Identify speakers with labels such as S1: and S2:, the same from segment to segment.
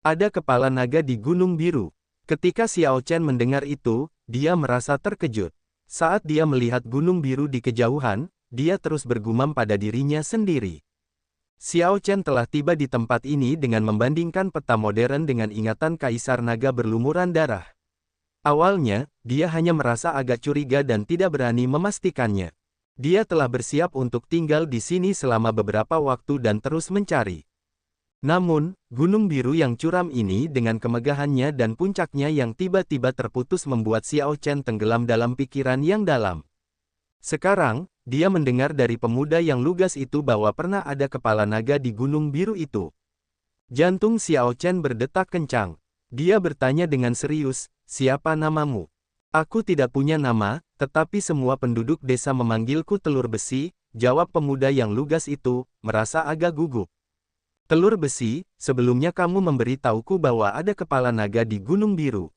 S1: Ada kepala naga di Gunung Biru. Ketika Xiao Chen mendengar itu, dia merasa terkejut. Saat dia melihat Gunung Biru di kejauhan, dia terus bergumam pada dirinya sendiri. Xiao Chen telah tiba di tempat ini dengan membandingkan peta modern dengan ingatan Kaisar Naga berlumuran darah. Awalnya, dia hanya merasa agak curiga dan tidak berani memastikannya. Dia telah bersiap untuk tinggal di sini selama beberapa waktu dan terus mencari. Namun, Gunung Biru yang curam ini dengan kemegahannya dan puncaknya yang tiba-tiba terputus membuat Xiao Chen tenggelam dalam pikiran yang dalam. Sekarang, dia mendengar dari pemuda yang lugas itu bahwa pernah ada kepala naga di Gunung Biru itu. Jantung Xiao Chen berdetak kencang. Dia bertanya dengan serius, "Siapa namamu?" "Aku tidak punya nama, tetapi semua penduduk desa memanggilku Telur Besi," jawab pemuda yang lugas itu, merasa agak gugup. "Telur Besi, sebelumnya kamu memberitahuku bahwa ada kepala naga di Gunung Biru.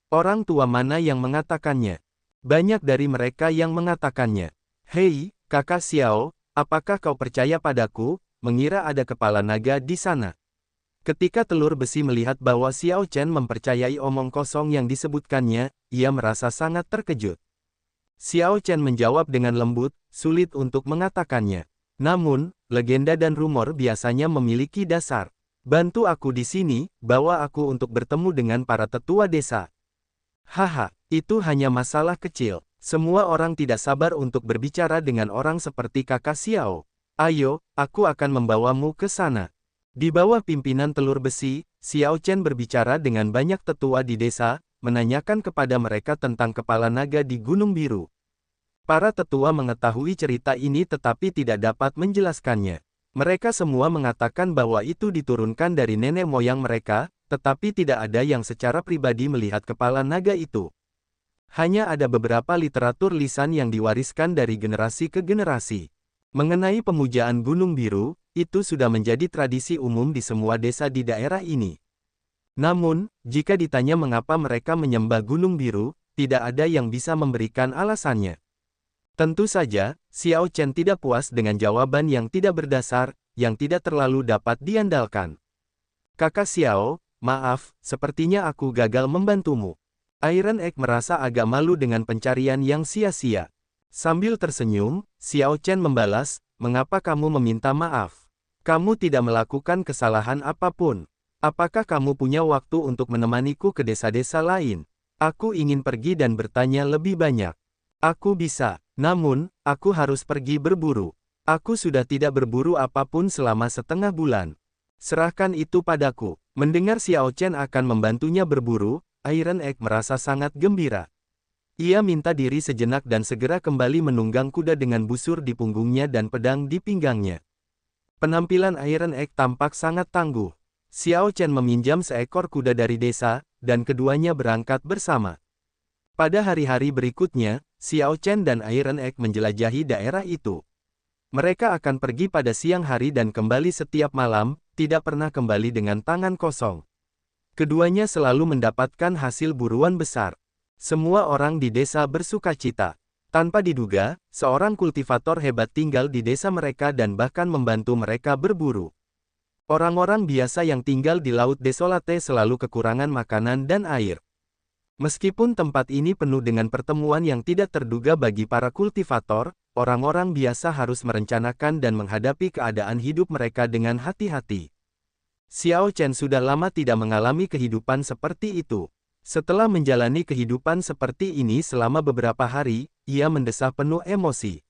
S1: Orang tua mana yang mengatakannya?" "Banyak dari mereka yang mengatakannya." "Hei, kakak Xiao, apakah kau percaya padaku, mengira ada kepala naga di sana?" Ketika Telur Besi melihat bahwa Xiao Chen mempercayai omong kosong yang disebutkannya, ia merasa sangat terkejut. Xiao Chen menjawab dengan lembut, sulit untuk mengatakannya. "Namun, legenda dan rumor biasanya memiliki dasar. Bantu aku di sini, bawa aku untuk bertemu dengan para tetua desa." "Haha, itu hanya masalah kecil. Semua orang tidak sabar untuk berbicara dengan orang seperti kakak Xiao. Ayo, aku akan membawamu ke sana." Di bawah pimpinan Telur Besi, Xiao Chen berbicara dengan banyak tetua di desa, menanyakan kepada mereka tentang kepala naga di Gunung Biru. Para tetua mengetahui cerita ini tetapi tidak dapat menjelaskannya. Mereka semua mengatakan bahwa itu diturunkan dari nenek moyang mereka, tetapi tidak ada yang secara pribadi melihat kepala naga itu. Hanya ada beberapa literatur lisan yang diwariskan dari generasi ke generasi. Mengenai pemujaan Gunung Biru, itu sudah menjadi tradisi umum di semua desa di daerah ini. Namun, jika ditanya mengapa mereka menyembah Gunung Biru, tidak ada yang bisa memberikan alasannya. Tentu saja, Xiao Chen tidak puas dengan jawaban yang tidak berdasar, yang tidak terlalu dapat diandalkan. "Kakak Xiao, maaf, sepertinya aku gagal membantumu." Iron Egg merasa agak malu dengan pencarian yang sia-sia. Sambil tersenyum, Xiao Chen membalas, "Mengapa kamu meminta maaf? Kamu tidak melakukan kesalahan apapun. Apakah kamu punya waktu untuk menemaniku ke desa-desa lain? Aku ingin pergi dan bertanya lebih banyak." "Aku bisa, namun, aku harus pergi berburu. Aku sudah tidak berburu apapun selama setengah bulan. Serahkan itu padaku." Mendengar Xiao Chen akan membantunya berburu, Iron Egg merasa sangat gembira. Ia minta diri sejenak dan segera kembali menunggang kuda dengan busur di punggungnya dan pedang di pinggangnya. Penampilan Iron Egg tampak sangat tangguh. Xiao Chen meminjam seekor kuda dari desa, dan keduanya berangkat bersama. Pada hari-hari berikutnya, Xiao Chen dan Iron Egg menjelajahi daerah itu. Mereka akan pergi pada siang hari dan kembali setiap malam, tidak pernah kembali dengan tangan kosong. Keduanya selalu mendapatkan hasil buruan besar. Semua orang di desa bersukacita. Tanpa diduga, seorang kultivator hebat tinggal di desa mereka dan bahkan membantu mereka berburu. Orang-orang biasa yang tinggal di Laut Desolate selalu kekurangan makanan dan air. Meskipun tempat ini penuh dengan pertemuan yang tidak terduga bagi para kultivator, orang-orang biasa harus merencanakan dan menghadapi keadaan hidup mereka dengan hati-hati. Xiao Chen sudah lama tidak mengalami kehidupan seperti itu. Setelah menjalani kehidupan seperti ini selama beberapa hari, ia mendesah penuh emosi.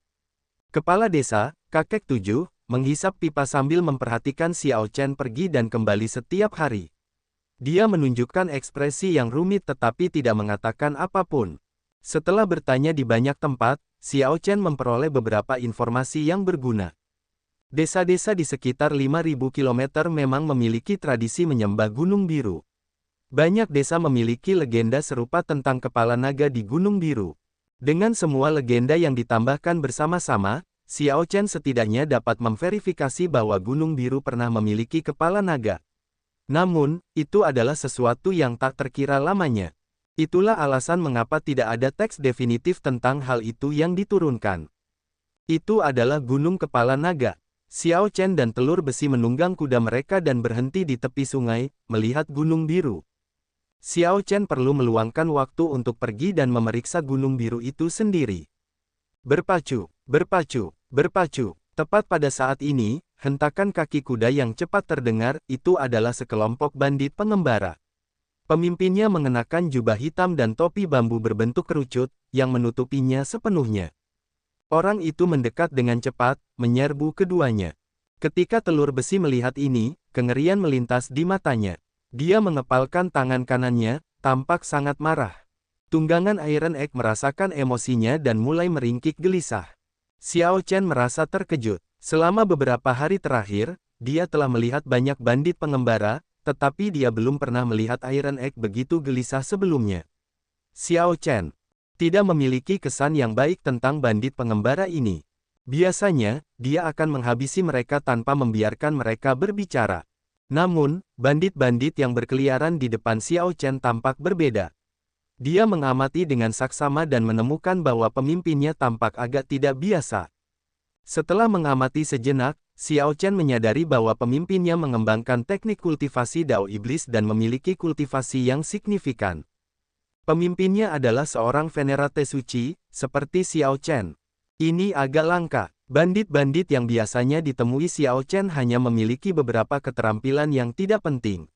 S1: Kepala desa, kakek 7, menghisap pipa sambil memperhatikan Xiao Chen pergi dan kembali setiap hari. Dia menunjukkan ekspresi yang rumit tetapi tidak mengatakan apapun. Setelah bertanya di banyak tempat, Xiao Chen memperoleh beberapa informasi yang berguna. Desa-desa di sekitar 5.000 km memang memiliki tradisi menyembah Gunung Biru. Banyak desa memiliki legenda serupa tentang kepala naga di Gunung Biru. Dengan semua legenda yang ditambahkan bersama-sama, Xiao Chen setidaknya dapat memverifikasi bahwa Gunung Biru pernah memiliki kepala naga. Namun, itu adalah sesuatu yang tak terkira lamanya. Itulah alasan mengapa tidak ada teks definitif tentang hal itu yang diturunkan. Itu adalah Gunung Kepala Naga. Xiao Chen dan telur besi menunggang kuda mereka dan berhenti di tepi sungai, melihat gunung biru. Xiao Chen perlu meluangkan waktu untuk pergi dan memeriksa gunung biru itu sendiri. Berpacu, berpacu, berpacu. Tepat pada saat ini, hentakan kaki kuda yang cepat terdengar, itu adalah sekelompok bandit pengembara. Pemimpinnya mengenakan jubah hitam dan topi bambu berbentuk kerucut, yang menutupinya sepenuhnya. Orang itu mendekat dengan cepat, menyerbu keduanya. Ketika telur besi melihat ini, kengerian melintas di matanya. Dia mengepalkan tangan kanannya, tampak sangat marah. Tunggangan Iron Egg merasakan emosinya dan mulai meringkik gelisah. Xiao Chen merasa terkejut. Selama beberapa hari terakhir, dia telah melihat banyak bandit pengembara, tetapi dia belum pernah melihat Iron Egg begitu gelisah sebelumnya. Xiao Chen tidak memiliki kesan yang baik tentang bandit pengembara ini. Biasanya, dia akan menghabisi mereka tanpa membiarkan mereka berbicara. Namun, bandit-bandit yang berkeliaran di depan Xiao Chen tampak berbeda. Dia mengamati dengan saksama dan menemukan bahwa pemimpinnya tampak agak tidak biasa. Setelah mengamati sejenak, Xiao Chen menyadari bahwa pemimpinnya mengembangkan teknik kultivasi Dao Iblis dan memiliki kultivasi yang signifikan. Pemimpinnya adalah seorang venerate suci, seperti Xiao Chen. Ini agak langka. Bandit-bandit yang biasanya ditemui Xiao Chen hanya memiliki beberapa keterampilan yang tidak penting.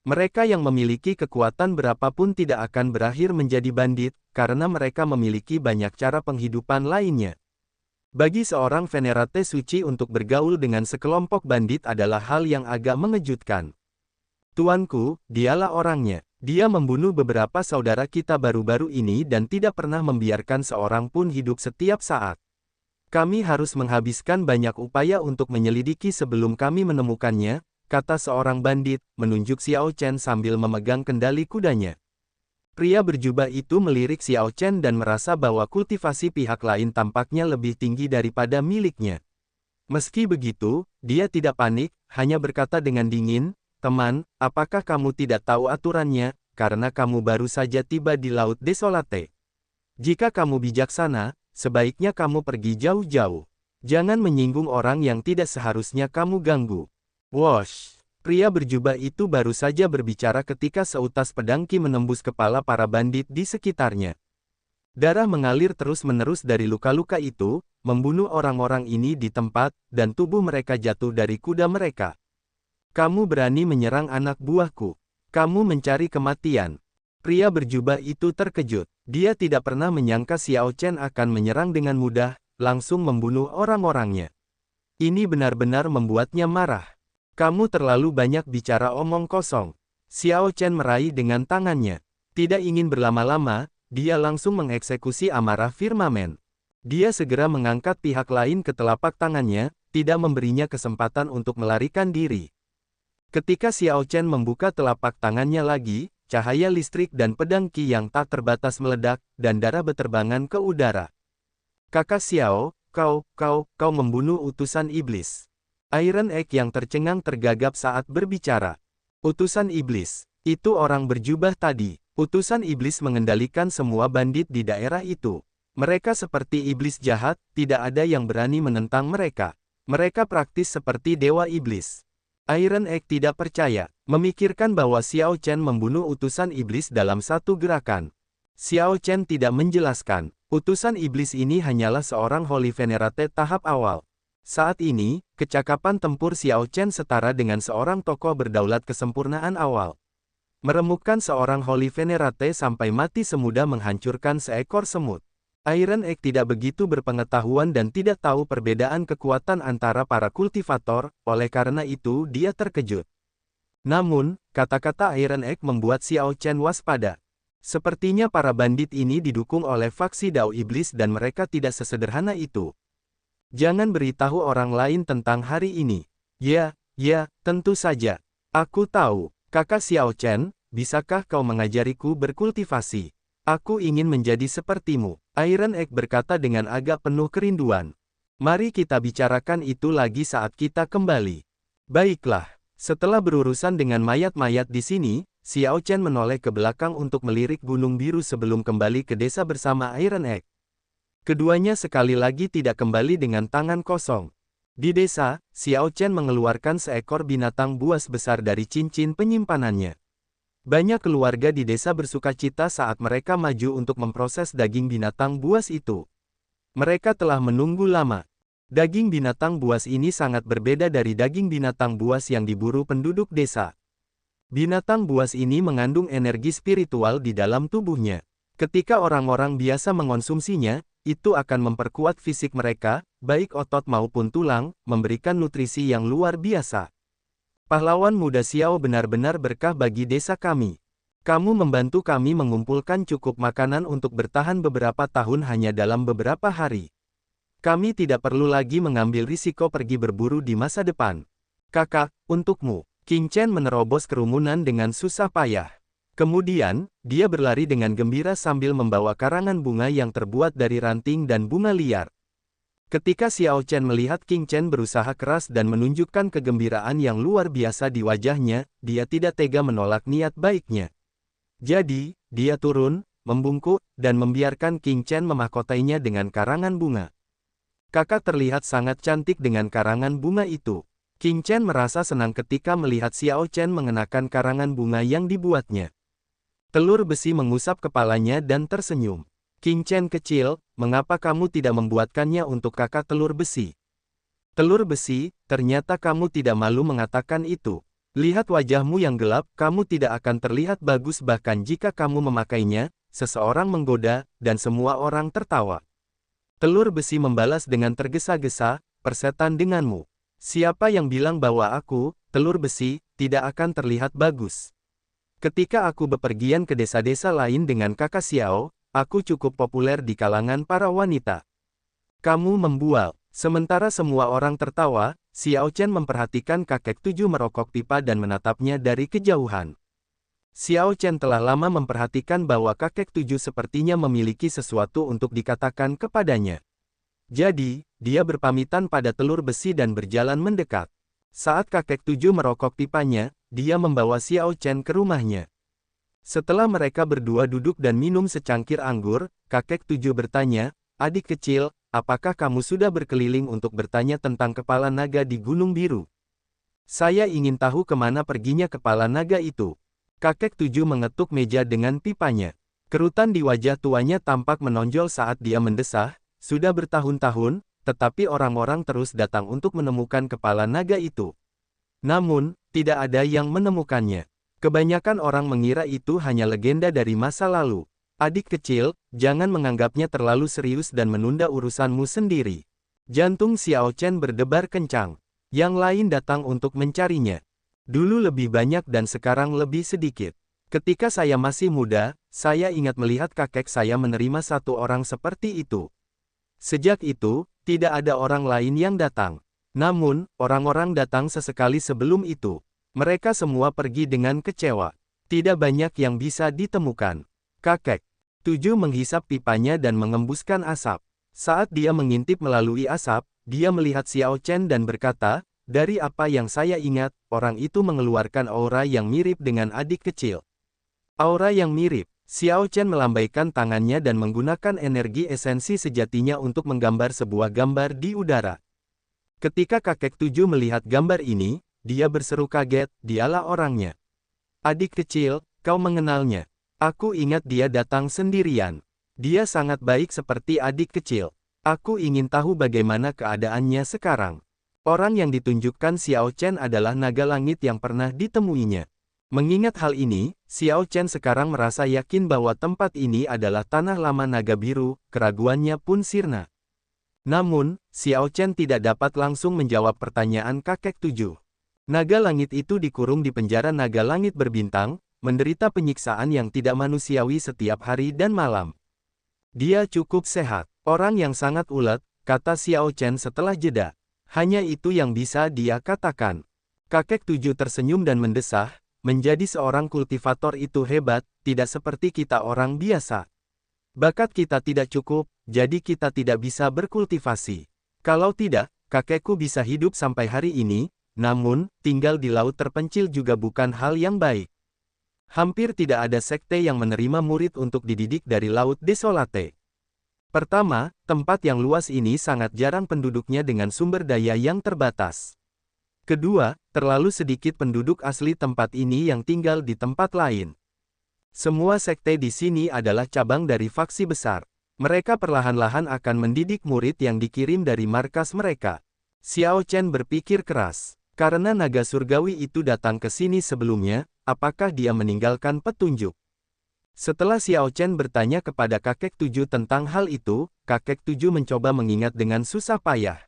S1: Mereka yang memiliki kekuatan berapapun tidak akan berakhir menjadi bandit, karena mereka memiliki banyak cara penghidupan lainnya. Bagi seorang venerate suci untuk bergaul dengan sekelompok bandit adalah hal yang agak mengejutkan. Tuanku, dialah orangnya. Dia membunuh beberapa saudara kita baru-baru ini dan tidak pernah membiarkan seorang pun hidup setiap saat. Kami harus menghabiskan banyak upaya untuk menyelidiki sebelum kami menemukannya, kata seorang bandit, menunjuk Xiao Chen sambil memegang kendali kudanya. Pria berjubah itu melirik Xiao Chen dan merasa bahwa kultivasi pihak lain tampaknya lebih tinggi daripada miliknya. Meski begitu, dia tidak panik, hanya berkata dengan dingin, "Teman, apakah kamu tidak tahu aturannya, karena kamu baru saja tiba di Laut Desolate? Jika kamu bijaksana, sebaiknya kamu pergi jauh-jauh. Jangan menyinggung orang yang tidak seharusnya kamu ganggu." Wosh! Pria berjubah itu baru saja berbicara ketika seutas pedang Qi menembus kepala para bandit di sekitarnya. Darah mengalir terus-menerus dari luka-luka itu, membunuh orang-orang ini di tempat, dan tubuh mereka jatuh dari kuda mereka. "Kamu berani menyerang anak buahku. Kamu mencari kematian." Pria berjubah itu terkejut. Dia tidak pernah menyangka Xiao Chen akan menyerang dengan mudah, langsung membunuh orang-orangnya. Ini benar-benar membuatnya marah. "Kamu terlalu banyak bicara omong kosong." Xiao Chen meraih dengan tangannya. Tidak ingin berlama-lama, dia langsung mengeksekusi amarah firmamen. Dia segera mengangkat pihak lain ke telapak tangannya, tidak memberinya kesempatan untuk melarikan diri. Ketika Xiao Chen membuka telapak tangannya lagi, cahaya listrik dan pedang Qi yang tak terbatas meledak, dan darah beterbangan ke udara. "Kakak Xiao, kau membunuh utusan iblis." Iron Egg yang tercengang tergagap saat berbicara. "Utusan iblis, itu orang berjubah tadi." Utusan iblis mengendalikan semua bandit di daerah itu. Mereka seperti iblis jahat, tidak ada yang berani menentang mereka. Mereka praktis seperti dewa iblis. Iron Egg tidak percaya, memikirkan bahwa Xiao Chen membunuh utusan iblis dalam satu gerakan. Xiao Chen tidak menjelaskan, utusan iblis ini hanyalah seorang Holy Venerate tahap awal. Saat ini, kecakapan tempur Xiao Chen setara dengan seorang tokoh berdaulat kesempurnaan awal. Meremukkan seorang Holy Venerate sampai mati semudah menghancurkan seekor semut. Iron Egg tidak begitu berpengetahuan dan tidak tahu perbedaan kekuatan antara para kultivator, oleh karena itu dia terkejut. Namun, kata-kata Iron Egg membuat Xiao Chen waspada. Sepertinya para bandit ini didukung oleh faksi Dao Iblis dan mereka tidak sesederhana itu. "Jangan beritahu orang lain tentang hari ini." Ya, tentu saja. "Aku tahu, Kakak Xiao Chen, bisakah kau mengajariku berkultivasi? Aku ingin menjadi sepertimu." Iron Egg berkata dengan agak penuh kerinduan. "Mari kita bicarakan itu lagi saat kita kembali." "Baiklah." Setelah berurusan dengan mayat-mayat di sini, Xiao Chen menoleh ke belakang untuk melirik Gunung Biru sebelum kembali ke desa bersama Iron Egg. Keduanya sekali lagi tidak kembali dengan tangan kosong. Di desa, Xiao Chen mengeluarkan seekor binatang buas besar dari cincin penyimpanannya. Banyak keluarga di desa bersukacita saat mereka maju untuk memproses daging binatang buas itu. Mereka telah menunggu lama. Daging binatang buas ini sangat berbeda dari daging binatang buas yang diburu penduduk desa. Binatang buas ini mengandung energi spiritual di dalam tubuhnya. Ketika orang-orang biasa mengonsumsinya, itu akan memperkuat fisik mereka, baik otot maupun tulang, memberikan nutrisi yang luar biasa. Pahlawan muda Xiao benar-benar berkah bagi desa kami. Kamu membantu kami mengumpulkan cukup makanan untuk bertahan beberapa tahun hanya dalam beberapa hari. Kami tidak perlu lagi mengambil risiko pergi berburu di masa depan. Kakak, untukmu. Qing Chen menerobos kerumunan dengan susah payah. Kemudian, dia berlari dengan gembira sambil membawa karangan bunga yang terbuat dari ranting dan bunga liar. Ketika Xiao Chen melihat Qing Chen berusaha keras dan menunjukkan kegembiraan yang luar biasa di wajahnya, dia tidak tega menolak niat baiknya. Jadi, dia turun, membungkuk, dan membiarkan Qing Chen memahkotainya dengan karangan bunga. Kakak terlihat sangat cantik dengan karangan bunga itu. Qing Chen merasa senang ketika melihat Xiao Chen mengenakan karangan bunga yang dibuatnya. Telur besi mengusap kepalanya dan tersenyum. Qing Chen kecil, mengapa kamu tidak membuatkannya untuk kakak telur besi? Telur besi, ternyata kamu tidak malu mengatakan itu. Lihat wajahmu yang gelap, kamu tidak akan terlihat bagus bahkan jika kamu memakainya, seseorang menggoda, dan semua orang tertawa. Telur besi membalas dengan tergesa-gesa, persetan denganmu. Siapa yang bilang bahwa aku, telur besi, tidak akan terlihat bagus? Ketika aku bepergian ke desa-desa lain dengan kakak Xiao, aku cukup populer di kalangan para wanita. Kamu membual. Sementara semua orang tertawa, Xiao Chen memperhatikan kakek tujuh merokok pipa dan menatapnya dari kejauhan. Xiao Chen telah lama memperhatikan bahwa kakek tujuh sepertinya memiliki sesuatu untuk dikatakan kepadanya. Jadi, dia berpamitan pada telur besi dan berjalan mendekat. Saat kakek tujuh merokok pipanya, dia membawa Xiao Chen ke rumahnya. Setelah mereka berdua duduk dan minum secangkir anggur, kakek tujuh bertanya, "Adik kecil, apakah kamu sudah berkeliling untuk bertanya tentang kepala naga di Gunung Biru?" "Saya ingin tahu kemana perginya kepala naga itu." Kakek tujuh mengetuk meja dengan pipanya. Kerutan di wajah tuanya tampak menonjol saat dia mendesah, "Sudah bertahun-tahun, tetapi orang-orang terus datang untuk menemukan kepala naga itu. Namun, tidak ada yang menemukannya. Kebanyakan orang mengira itu hanya legenda dari masa lalu. Adik kecil, jangan menganggapnya terlalu serius dan menunda urusanmu sendiri." Jantung Xiao Chen berdebar kencang. Yang lain datang untuk mencarinya. Dulu lebih banyak dan sekarang lebih sedikit. Ketika saya masih muda, saya ingat melihat kakek saya menerima satu orang seperti itu. Sejak itu, tidak ada orang lain yang datang. Namun, orang-orang datang sesekali sebelum itu. Mereka semua pergi dengan kecewa. Tidak banyak yang bisa ditemukan. Kakek tujuh menghisap pipanya dan mengembuskan asap. Saat dia mengintip melalui asap, dia melihat Xiao Chen dan berkata, "Dari apa yang saya ingat, orang itu mengeluarkan aura yang mirip dengan adik kecil." Aura yang mirip. Xiao Chen melambaikan tangannya dan menggunakan energi esensi sejatinya untuk menggambar sebuah gambar di udara. Ketika kakek tujuh melihat gambar ini, dia berseru kaget, "Dialah orangnya." "Adik kecil, kau mengenalnya?" "Aku ingat dia datang sendirian. Dia sangat baik seperti adik kecil. Aku ingin tahu bagaimana keadaannya sekarang." Orang yang ditunjukkan Xiao Chen adalah naga langit yang pernah ditemuinya. Mengingat hal ini, Xiao Chen sekarang merasa yakin bahwa tempat ini adalah tanah lama naga biru, keraguannya pun sirna. Namun, Xiao Chen tidak dapat langsung menjawab pertanyaan kakek tujuh. Naga langit itu dikurung di penjara naga langit berbintang, menderita penyiksaan yang tidak manusiawi setiap hari dan malam. Dia cukup sehat, orang yang sangat ulet, kata Xiao Chen setelah jeda. Hanya itu yang bisa dia katakan. Kakek tujuh tersenyum dan mendesah, menjadi seorang kultivator itu hebat, tidak seperti kita orang biasa. Bakat kita tidak cukup, jadi kita tidak bisa berkultivasi. Kalau tidak, kakekku bisa hidup sampai hari ini, namun, tinggal di laut terpencil juga bukan hal yang baik. Hampir tidak ada sekte yang menerima murid untuk dididik dari Laut Desolate. Pertama, tempat yang luas ini sangat jarang penduduknya dengan sumber daya yang terbatas. Kedua, terlalu sedikit penduduk asli tempat ini yang tinggal di tempat lain. Semua sekte di sini adalah cabang dari faksi besar. Mereka perlahan-lahan akan mendidik murid yang dikirim dari markas mereka. Xiao Chen berpikir keras. Karena naga surgawi itu datang ke sini sebelumnya, apakah dia meninggalkan petunjuk? Setelah Xiao Chen bertanya kepada kakek tujuh tentang hal itu, kakek tujuh mencoba mengingat dengan susah payah.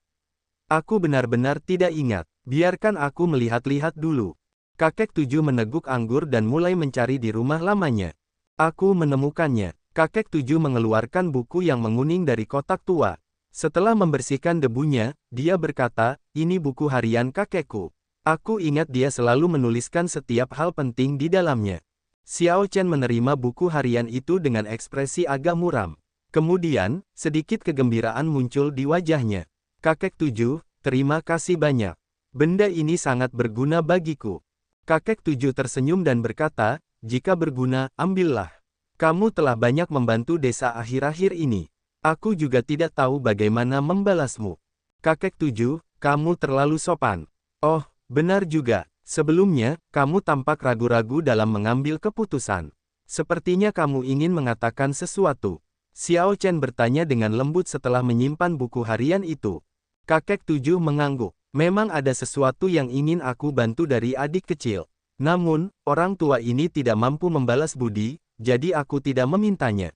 S1: Aku benar-benar tidak ingat. Biarkan aku melihat-lihat dulu. Kakek tujuh meneguk anggur dan mulai mencari di rumah lamanya. Aku menemukannya. Kakek tujuh mengeluarkan buku yang menguning dari kotak tua. Setelah membersihkan debunya, dia berkata, ini buku harian kakekku. Aku ingat dia selalu menuliskan setiap hal penting di dalamnya. Xiao Chen menerima buku harian itu dengan ekspresi agak muram. Kemudian, sedikit kegembiraan muncul di wajahnya. Kakek tujuh, terima kasih banyak. Benda ini sangat berguna bagiku. Kakek tujuh tersenyum dan berkata, jika berguna, ambillah. Kamu telah banyak membantu desa akhir-akhir ini. Aku juga tidak tahu bagaimana membalasmu. Kakek tujuh, kamu terlalu sopan. Oh, benar juga. Sebelumnya, kamu tampak ragu-ragu dalam mengambil keputusan. Sepertinya kamu ingin mengatakan sesuatu. Xiao Chen bertanya dengan lembut setelah menyimpan buku harian itu. Kakek tujuh mengangguk. Memang ada sesuatu yang ingin aku bantu dari adik kecil. Namun, orang tua ini tidak mampu membalas budi, jadi aku tidak memintanya.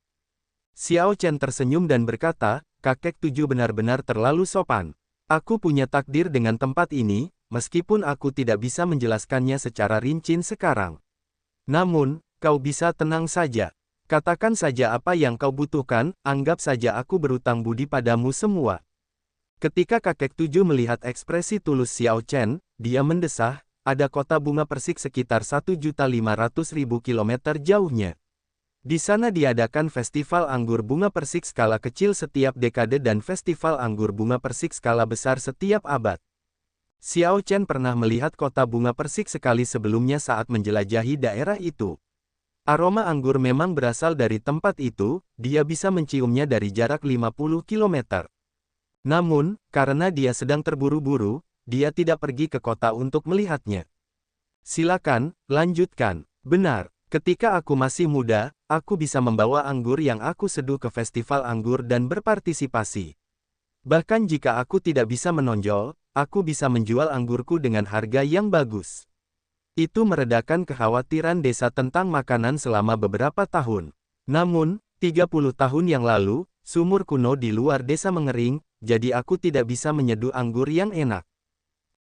S1: Xiao Chen tersenyum dan berkata, kakek tujuh benar-benar terlalu sopan. Aku punya takdir dengan tempat ini, meskipun aku tidak bisa menjelaskannya secara rinci sekarang. Namun, kau bisa tenang saja. Katakan saja apa yang kau butuhkan, anggap saja aku berutang budi padamu semua. Ketika kakek tujuh melihat ekspresi tulus Xiao Chen, dia mendesah, ada kota bunga persik sekitar 1.500.000 kilometer jauhnya. Di sana diadakan festival anggur bunga persik skala kecil setiap dekade dan festival anggur bunga persik skala besar setiap abad. Xiao Chen pernah melihat kota bunga persik sekali sebelumnya saat menjelajahi daerah itu. Aroma anggur memang berasal dari tempat itu, dia bisa menciumnya dari jarak 50 km. Namun, karena dia sedang terburu-buru, dia tidak pergi ke kota untuk melihatnya. Silakan, lanjutkan. Benar, ketika aku masih muda, aku bisa membawa anggur yang aku seduh ke festival anggur dan berpartisipasi. Bahkan jika aku tidak bisa menonjol, aku bisa menjual anggurku dengan harga yang bagus. Itu meredakan kekhawatiran desa tentang makanan selama beberapa tahun. Namun, 30 tahun yang lalu, sumur kuno di luar desa mengering, jadi aku tidak bisa menyeduh anggur yang enak.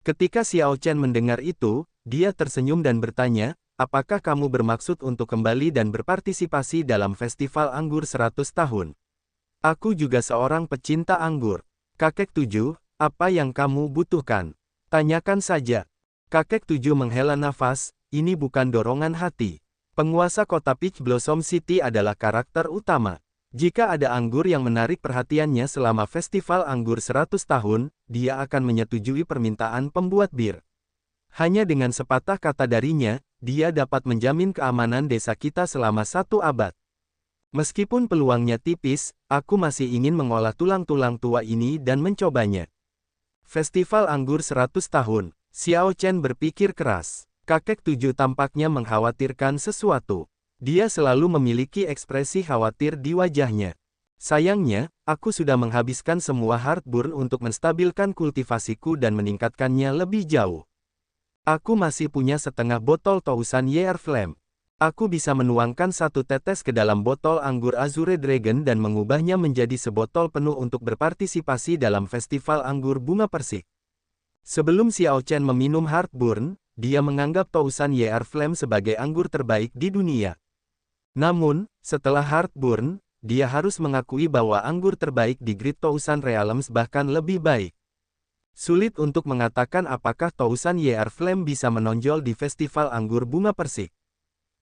S1: Ketika Xiao Chen mendengar itu, dia tersenyum dan bertanya, apakah kamu bermaksud untuk kembali dan berpartisipasi dalam festival anggur 100 tahun? Aku juga seorang pecinta anggur. Kakek tujuh, apa yang kamu butuhkan? Tanyakan saja. Kakek tujuh menghela nafas, ini bukan dorongan hati. Penguasa kota Peach Blossom City adalah karakter utama. Jika ada anggur yang menarik perhatiannya selama festival anggur 100 tahun, dia akan menyetujui permintaan pembuat bir. Hanya dengan sepatah kata darinya, dia dapat menjamin keamanan desa kita selama 1 abad. Meskipun peluangnya tipis, aku masih ingin mengolah tulang-tulang tua ini dan mencobanya. Festival anggur 100 tahun, Xiao Chen berpikir keras. Kakek tujuh tampaknya mengkhawatirkan sesuatu. Dia selalu memiliki ekspresi khawatir di wajahnya. Sayangnya, aku sudah menghabiskan semua Heartburn untuk menstabilkan kultivasiku dan meningkatkannya lebih jauh. Aku masih punya setengah botol Tousan Year Flame. Aku bisa menuangkan 1 tetes ke dalam botol anggur Azure Dragon dan mengubahnya menjadi sebotol penuh untuk berpartisipasi dalam festival anggur bunga persik. Sebelum Xiao Chen meminum Heartburn, dia menganggap Tousan Year Flame sebagai anggur terbaik di dunia. Namun, setelah Heartburn, dia harus mengakui bahwa anggur terbaik di Great Tousan Realms bahkan lebih baik. Sulit untuk mengatakan apakah Tousan Year Flame bisa menonjol di festival anggur bunga persik.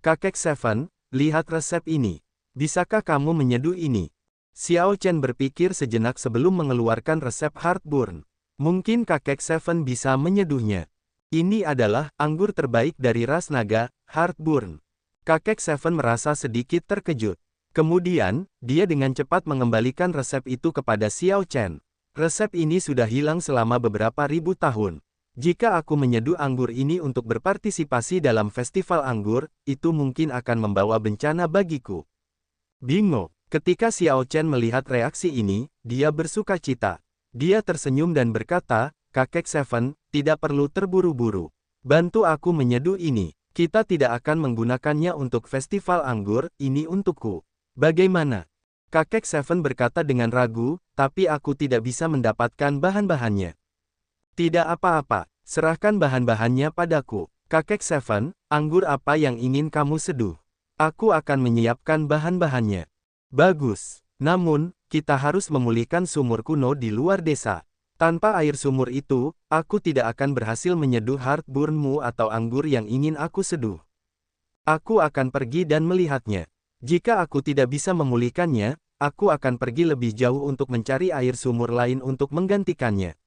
S1: Kakek Seven, lihat resep ini. Bisakah kamu menyeduh ini? Xiao Chen berpikir sejenak sebelum mengeluarkan resep Heartburn. Mungkin kakek Seven bisa menyeduhnya. Ini adalah anggur terbaik dari ras naga, Heartburn. Kakek Seven merasa sedikit terkejut. Kemudian, dia dengan cepat mengembalikan resep itu kepada Xiao Chen. Resep ini sudah hilang selama beberapa ribu tahun. Jika aku menyeduh anggur ini untuk berpartisipasi dalam festival anggur, itu mungkin akan membawa bencana bagiku. Bingung. Ketika Xiao Chen melihat reaksi ini, dia bersukacita. Dia tersenyum dan berkata, Kakek Seven, tidak perlu terburu-buru. Bantu aku menyeduh ini. Kita tidak akan menggunakannya untuk festival anggur, ini untukku. Bagaimana? Kakek Seven berkata dengan ragu, tapi aku tidak bisa mendapatkan bahan-bahannya. Tidak apa-apa, serahkan bahan-bahannya padaku. Kakek Seven, anggur apa yang ingin kamu seduh? Aku akan menyiapkan bahan-bahannya. Bagus. Namun, kita harus memulihkan sumur kuno di luar desa. Tanpa air sumur itu, aku tidak akan berhasil menyeduh Heartburnmu atau anggur yang ingin aku seduh. Aku akan pergi dan melihatnya. Jika aku tidak bisa memulihkannya, aku akan pergi lebih jauh untuk mencari air sumur lain untuk menggantikannya.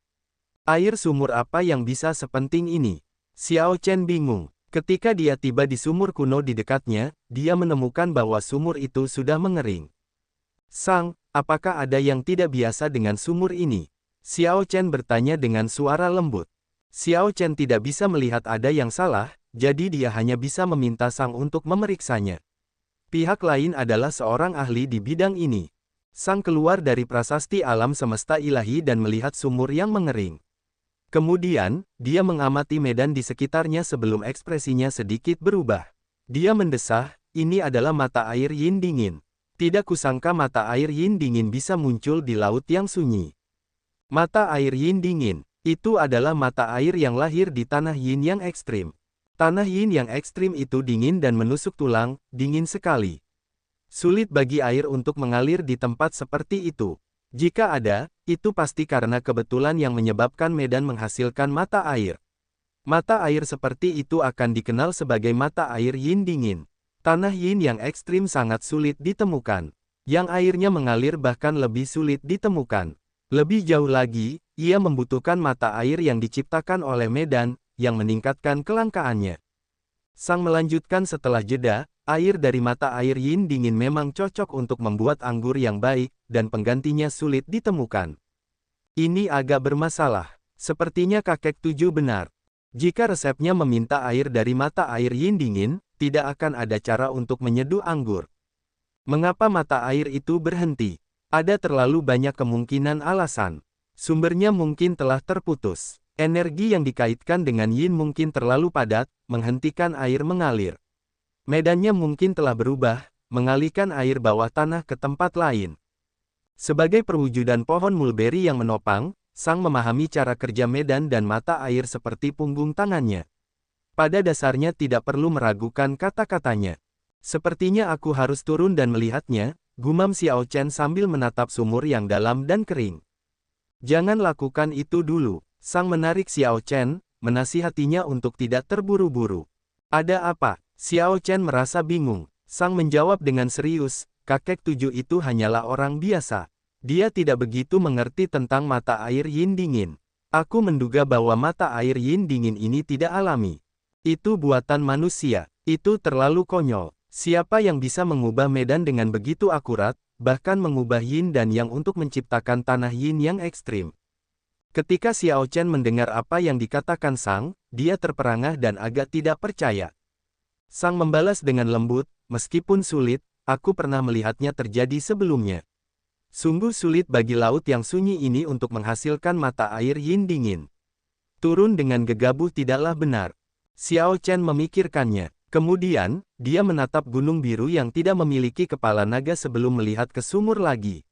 S1: Air sumur apa yang bisa sepenting ini? Xiao Chen bingung. Ketika dia tiba di sumur kuno di dekatnya, dia menemukan bahwa sumur itu sudah mengering. Sang, apakah ada yang tidak biasa dengan sumur ini? Xiao Chen bertanya dengan suara lembut. Xiao Chen tidak bisa melihat ada yang salah, jadi dia hanya bisa meminta Sang untuk memeriksanya. Pihak lain adalah seorang ahli di bidang ini. Sang keluar dari prasasti alam semesta ilahi dan melihat sumur yang mengering. Kemudian, dia mengamati medan di sekitarnya sebelum ekspresinya sedikit berubah. Dia mendesah, ini adalah mata air yin dingin. Tidak kusangka mata air yin dingin bisa muncul di laut yang sunyi. Mata air yin dingin, itu adalah mata air yang lahir di tanah yin yang ekstrim. Tanah yin yang ekstrim itu dingin dan menusuk tulang, dingin sekali. Sulit bagi air untuk mengalir di tempat seperti itu. Jika ada, itu pasti karena kebetulan yang menyebabkan medan menghasilkan mata air. Mata air seperti itu akan dikenal sebagai mata air yin dingin. Tanah yin yang ekstrim sangat sulit ditemukan. Yang airnya mengalir bahkan lebih sulit ditemukan. Lebih jauh lagi, ia membutuhkan mata air yang diciptakan oleh medan, yang meningkatkan kelangkaannya. Sang melanjutkan setelah jeda, air dari mata air yin dingin memang cocok untuk membuat anggur yang baik, dan penggantinya sulit ditemukan. Ini agak bermasalah. Sepertinya kakek tujuh benar. Jika resepnya meminta air dari mata air yin dingin, tidak akan ada cara untuk menyeduh anggur. Mengapa mata air itu berhenti? Ada terlalu banyak kemungkinan alasan. Sumbernya mungkin telah terputus. Energi yang dikaitkan dengan yin mungkin terlalu padat, menghentikan air mengalir. Medannya mungkin telah berubah, mengalihkan air bawah tanah ke tempat lain. Sebagai perwujudan pohon mulberry yang menopang, Sang memahami cara kerja medan dan mata air seperti punggung tangannya. Pada dasarnya tidak perlu meragukan kata-katanya. Sepertinya aku harus turun dan melihatnya, gumam Xiao Chen sambil menatap sumur yang dalam dan kering. Jangan lakukan itu dulu. Sang menarik Xiao Chen, menasihatinya untuk tidak terburu-buru. Ada apa? Xiao Chen merasa bingung. Sang menjawab dengan serius, kakek tujuh itu hanyalah orang biasa. Dia tidak begitu mengerti tentang mata air yin dingin. Aku menduga bahwa mata air yin dingin ini tidak alami. Itu buatan manusia. Itu terlalu konyol. Siapa yang bisa mengubah medan dengan begitu akurat, bahkan mengubah yin dan yang untuk menciptakan tanah yin yang ekstrim? Ketika Xiao Chen mendengar apa yang dikatakan Sang, dia terperangah dan agak tidak percaya. Sang membalas dengan lembut, meskipun sulit, aku pernah melihatnya terjadi sebelumnya. Sungguh sulit bagi laut yang sunyi ini untuk menghasilkan mata air yin dingin. Turun dengan gegabah tidaklah benar. Xiao Chen memikirkannya. Kemudian, dia menatap gunung biru yang tidak memiliki kepala naga sebelum melihat ke sumur lagi.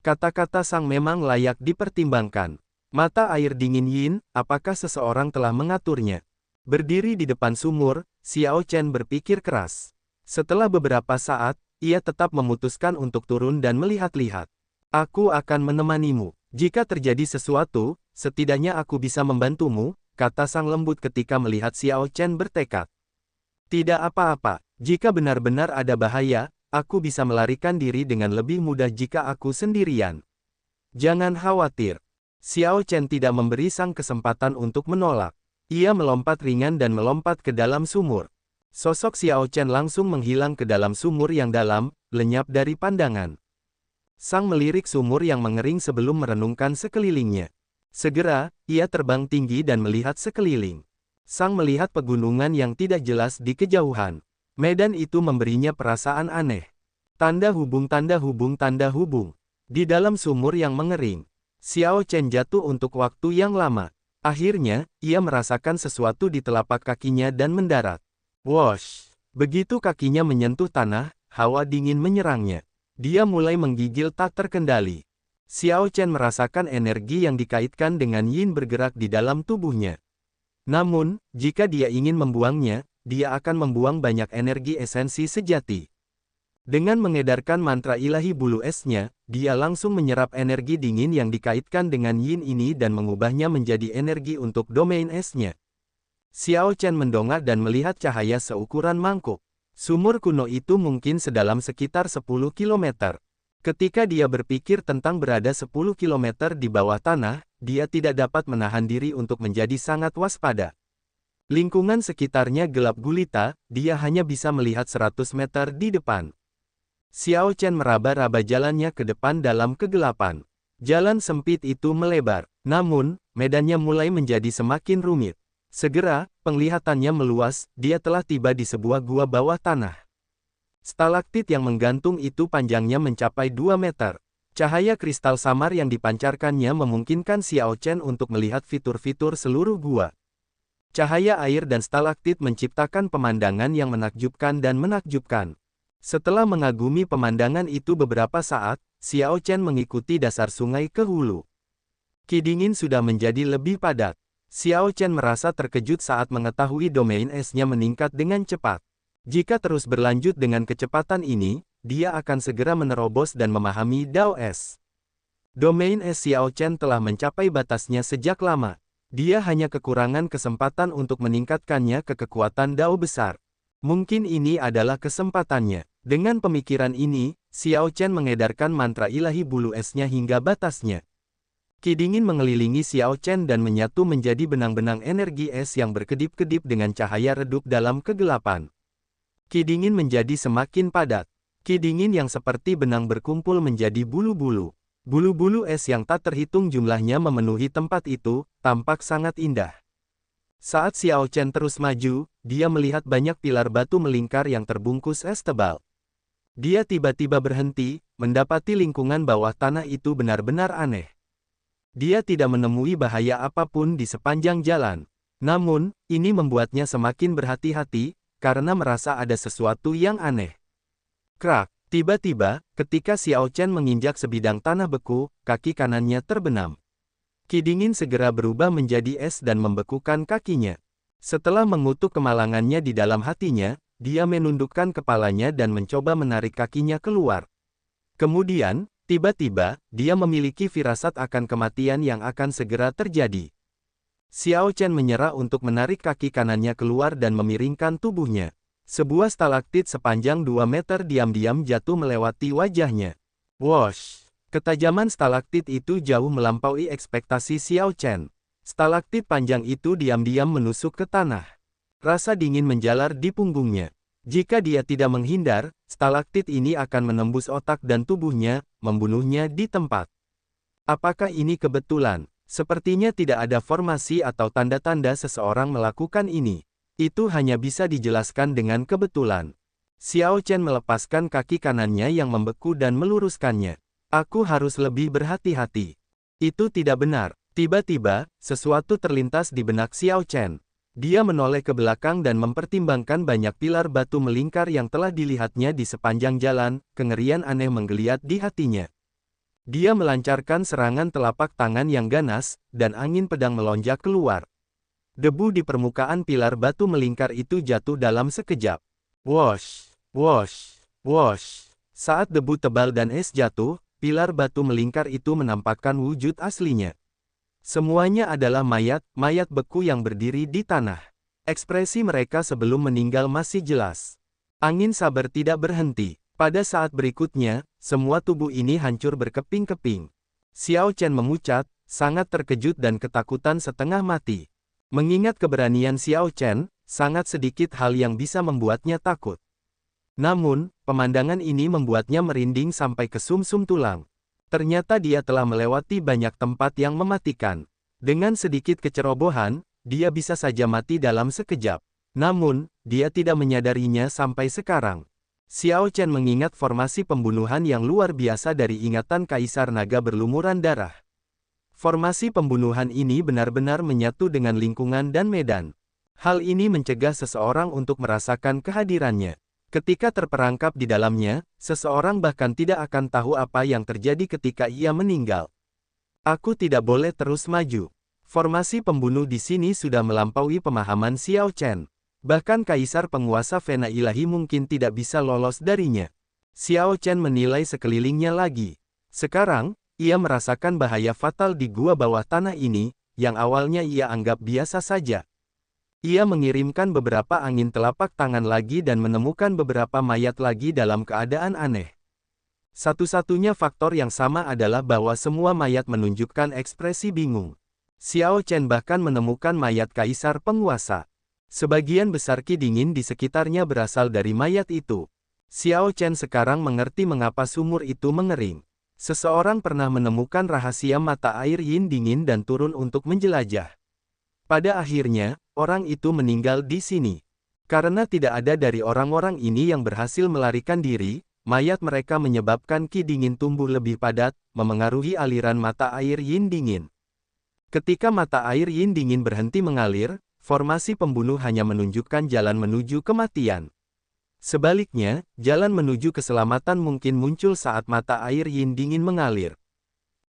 S1: Kata-kata Sang memang layak dipertimbangkan. Mata air dingin yin, apakah seseorang telah mengaturnya? Berdiri di depan sumur, Xiao Chen berpikir keras. Setelah beberapa saat, ia tetap memutuskan untuk turun dan melihat-lihat. Aku akan menemanimu. Jika terjadi sesuatu, setidaknya aku bisa membantumu, kata Sang lembut ketika melihat Xiao Chen bertekad. Tidak apa-apa, jika benar-benar ada bahaya, aku bisa melarikan diri dengan lebih mudah jika aku sendirian. Jangan khawatir. Xiao Chen tidak memberi Sang kesempatan untuk menolak. Ia melompat ringan dan melompat ke dalam sumur. Sosok Xiao Chen langsung menghilang ke dalam sumur yang dalam, lenyap dari pandangan. Sang melirik sumur yang mengering sebelum merenungkan sekelilingnya. Segera, ia terbang tinggi dan melihat sekeliling. Sang melihat pegunungan yang tidak jelas di kejauhan. Medan itu memberinya perasaan aneh. Tanda hubung, tanda hubung, tanda hubung. Di dalam sumur yang mengering, Xiao Chen jatuh untuk waktu yang lama. Akhirnya, ia merasakan sesuatu di telapak kakinya dan mendarat. Wosh! Begitu kakinya menyentuh tanah, hawa dingin menyerangnya. Dia mulai menggigil tak terkendali. Xiao Chen merasakan energi yang dikaitkan dengan yin bergerak di dalam tubuhnya. Namun, jika dia ingin membuangnya, dia akan membuang banyak energi esensi sejati. Dengan mengedarkan mantra ilahi bulu esnya, dia langsung menyerap energi dingin yang dikaitkan dengan yin ini dan mengubahnya menjadi energi untuk domain esnya. Xiao Chen mendongak dan melihat cahaya seukuran mangkuk. Sumur kuno itu mungkin sedalam sekitar 10 km. Ketika dia berpikir tentang berada 10 km di bawah tanah, dia tidak dapat menahan diri untuk menjadi sangat waspada. Lingkungan sekitarnya gelap gulita, dia hanya bisa melihat 100 meter di depan. Xiao Chen meraba-raba jalannya ke depan dalam kegelapan. Jalan sempit itu melebar, namun, medannya mulai menjadi semakin rumit. Segera, penglihatannya meluas, dia telah tiba di sebuah gua bawah tanah. Stalaktit yang menggantung itu panjangnya mencapai 2 meter. Cahaya kristal samar yang dipancarkannya memungkinkan Xiao Chen untuk melihat fitur-fitur seluruh gua. Cahaya air dan stalaktit menciptakan pemandangan yang menakjubkan dan menakjubkan. Setelah mengagumi pemandangan itu beberapa saat, Xiao Chen mengikuti dasar sungai ke hulu. Ki dingin sudah menjadi lebih padat. Xiao Chen merasa terkejut saat mengetahui domain esnya meningkat dengan cepat. Jika terus berlanjut dengan kecepatan ini, dia akan segera menerobos dan memahami Dao Es. Domain es Xiao Chen telah mencapai batasnya sejak lama. Dia hanya kekurangan kesempatan untuk meningkatkannya ke kekuatan Dao besar. Mungkin ini adalah kesempatannya. Dengan pemikiran ini, Xiao Chen mengedarkan mantra ilahi bulu esnya hingga batasnya. Ki dingin mengelilingi Xiao Chen dan menyatu menjadi benang-benang energi es yang berkedip-kedip dengan cahaya redup dalam kegelapan. Ki dingin menjadi semakin padat. Ki dingin yang seperti benang berkumpul menjadi bulu-bulu. Bulu-bulu es yang tak terhitung jumlahnya memenuhi tempat itu, tampak sangat indah. Saat Xiao Chen terus maju, dia melihat banyak pilar batu melingkar yang terbungkus es tebal. Dia tiba-tiba berhenti, mendapati lingkungan bawah tanah itu benar-benar aneh. Dia tidak menemui bahaya apapun di sepanjang jalan. Namun, ini membuatnya semakin berhati-hati, karena merasa ada sesuatu yang aneh. Krak! Tiba-tiba, ketika Xiao Chen menginjak sebidang tanah beku, kaki kanannya terbenam. Ki dingin segera berubah menjadi es dan membekukan kakinya. Setelah mengutuk kemalangannya di dalam hatinya, dia menundukkan kepalanya dan mencoba menarik kakinya keluar. Kemudian, tiba-tiba, dia memiliki firasat akan kematian yang akan segera terjadi. Xiao Chen menyerah untuk menarik kaki kanannya keluar dan memiringkan tubuhnya. Sebuah stalaktit sepanjang 2 meter diam-diam jatuh melewati wajahnya. Wosh! Ketajaman stalaktit itu jauh melampaui ekspektasi Xiao Chen. Stalaktit panjang itu diam-diam menusuk ke tanah. Rasa dingin menjalar di punggungnya. Jika dia tidak menghindar, stalaktit ini akan menembus otak dan tubuhnya, membunuhnya di tempat. Apakah ini kebetulan? Sepertinya tidak ada formasi atau tanda-tanda seseorang melakukan ini. Itu hanya bisa dijelaskan dengan kebetulan. Xiao Chen melepaskan kaki kanannya yang membeku dan meluruskannya. Aku harus lebih berhati-hati. Itu tidak benar. Tiba-tiba, sesuatu terlintas di benak Xiao Chen. Dia menoleh ke belakang dan mempertimbangkan banyak pilar batu melingkar yang telah dilihatnya di sepanjang jalan, kengerian aneh menggeliat di hatinya. Dia melancarkan serangan telapak tangan yang ganas, dan angin pedang melonjak keluar. Debu di permukaan pilar batu melingkar itu jatuh dalam sekejap. Wosh! Wosh! Wosh! Saat debu tebal dan es jatuh, pilar batu melingkar itu menampakkan wujud aslinya. Semuanya adalah mayat beku yang berdiri di tanah. Ekspresi mereka sebelum meninggal masih jelas. Angin sabar tidak berhenti. Pada saat berikutnya, semua tubuh ini hancur berkeping-keping. Xiao Chen memucat, sangat terkejut dan ketakutan setengah mati. Mengingat keberanian Xiao Chen, sangat sedikit hal yang bisa membuatnya takut. Namun, pemandangan ini membuatnya merinding sampai ke sumsum tulang. Ternyata dia telah melewati banyak tempat yang mematikan. Dengan sedikit kecerobohan, dia bisa saja mati dalam sekejap. Namun, dia tidak menyadarinya sampai sekarang. Xiao Chen mengingat formasi pembunuhan yang luar biasa dari ingatan Kaisar Naga berlumuran darah. Formasi pembunuhan ini benar-benar menyatu dengan lingkungan dan medan. Hal ini mencegah seseorang untuk merasakan kehadirannya. Ketika terperangkap di dalamnya, seseorang bahkan tidak akan tahu apa yang terjadi ketika ia meninggal. Aku tidak boleh terus maju. Formasi pembunuh di sini sudah melampaui pemahaman Xiao Chen. Bahkan Kaisar penguasa Vena Ilahi mungkin tidak bisa lolos darinya. Xiao Chen menilai sekelilingnya lagi. Sekarang, ia merasakan bahaya fatal di gua bawah tanah ini, yang awalnya ia anggap biasa saja. Ia mengirimkan beberapa angin telapak tangan lagi dan menemukan beberapa mayat lagi dalam keadaan aneh. Satu-satunya faktor yang sama adalah bahwa semua mayat menunjukkan ekspresi bingung. Xiao Chen bahkan menemukan mayat kaisar penguasa. Sebagian besar ki dingin di sekitarnya berasal dari mayat itu. Xiao Chen sekarang mengerti mengapa sumur itu mengering. Seseorang pernah menemukan rahasia mata air yin dingin dan turun untuk menjelajah. Pada akhirnya, orang itu meninggal di sini. Karena tidak ada dari orang-orang ini yang berhasil melarikan diri, mayat mereka menyebabkan ki dingin tumbuh lebih padat, memengaruhi aliran mata air yin dingin. Ketika mata air yin dingin berhenti mengalir, formasi pembunuh hanya menunjukkan jalan menuju kematian. Sebaliknya, jalan menuju keselamatan mungkin muncul saat mata air yin dingin mengalir.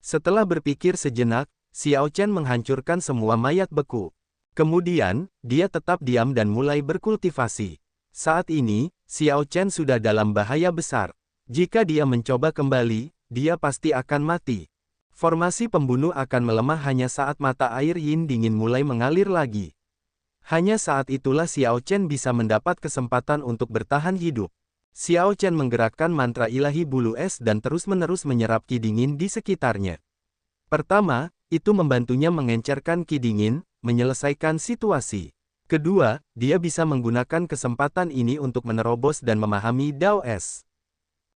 S1: Setelah berpikir sejenak, Xiao Chen menghancurkan semua mayat beku. Kemudian, dia tetap diam dan mulai berkultivasi. Saat ini, Xiao Chen sudah dalam bahaya besar. Jika dia mencoba kembali, dia pasti akan mati. Formasi pembunuh akan melemah hanya saat mata air yin dingin mulai mengalir lagi. Hanya saat itulah Xiao Chen bisa mendapat kesempatan untuk bertahan hidup. Xiao Chen menggerakkan mantra ilahi bulu es dan terus-menerus menyerap ki dingin di sekitarnya. Pertama, itu membantunya mengencerkan ki dingin, menyelesaikan situasi. Kedua, dia bisa menggunakan kesempatan ini untuk menerobos dan memahami Dao Es.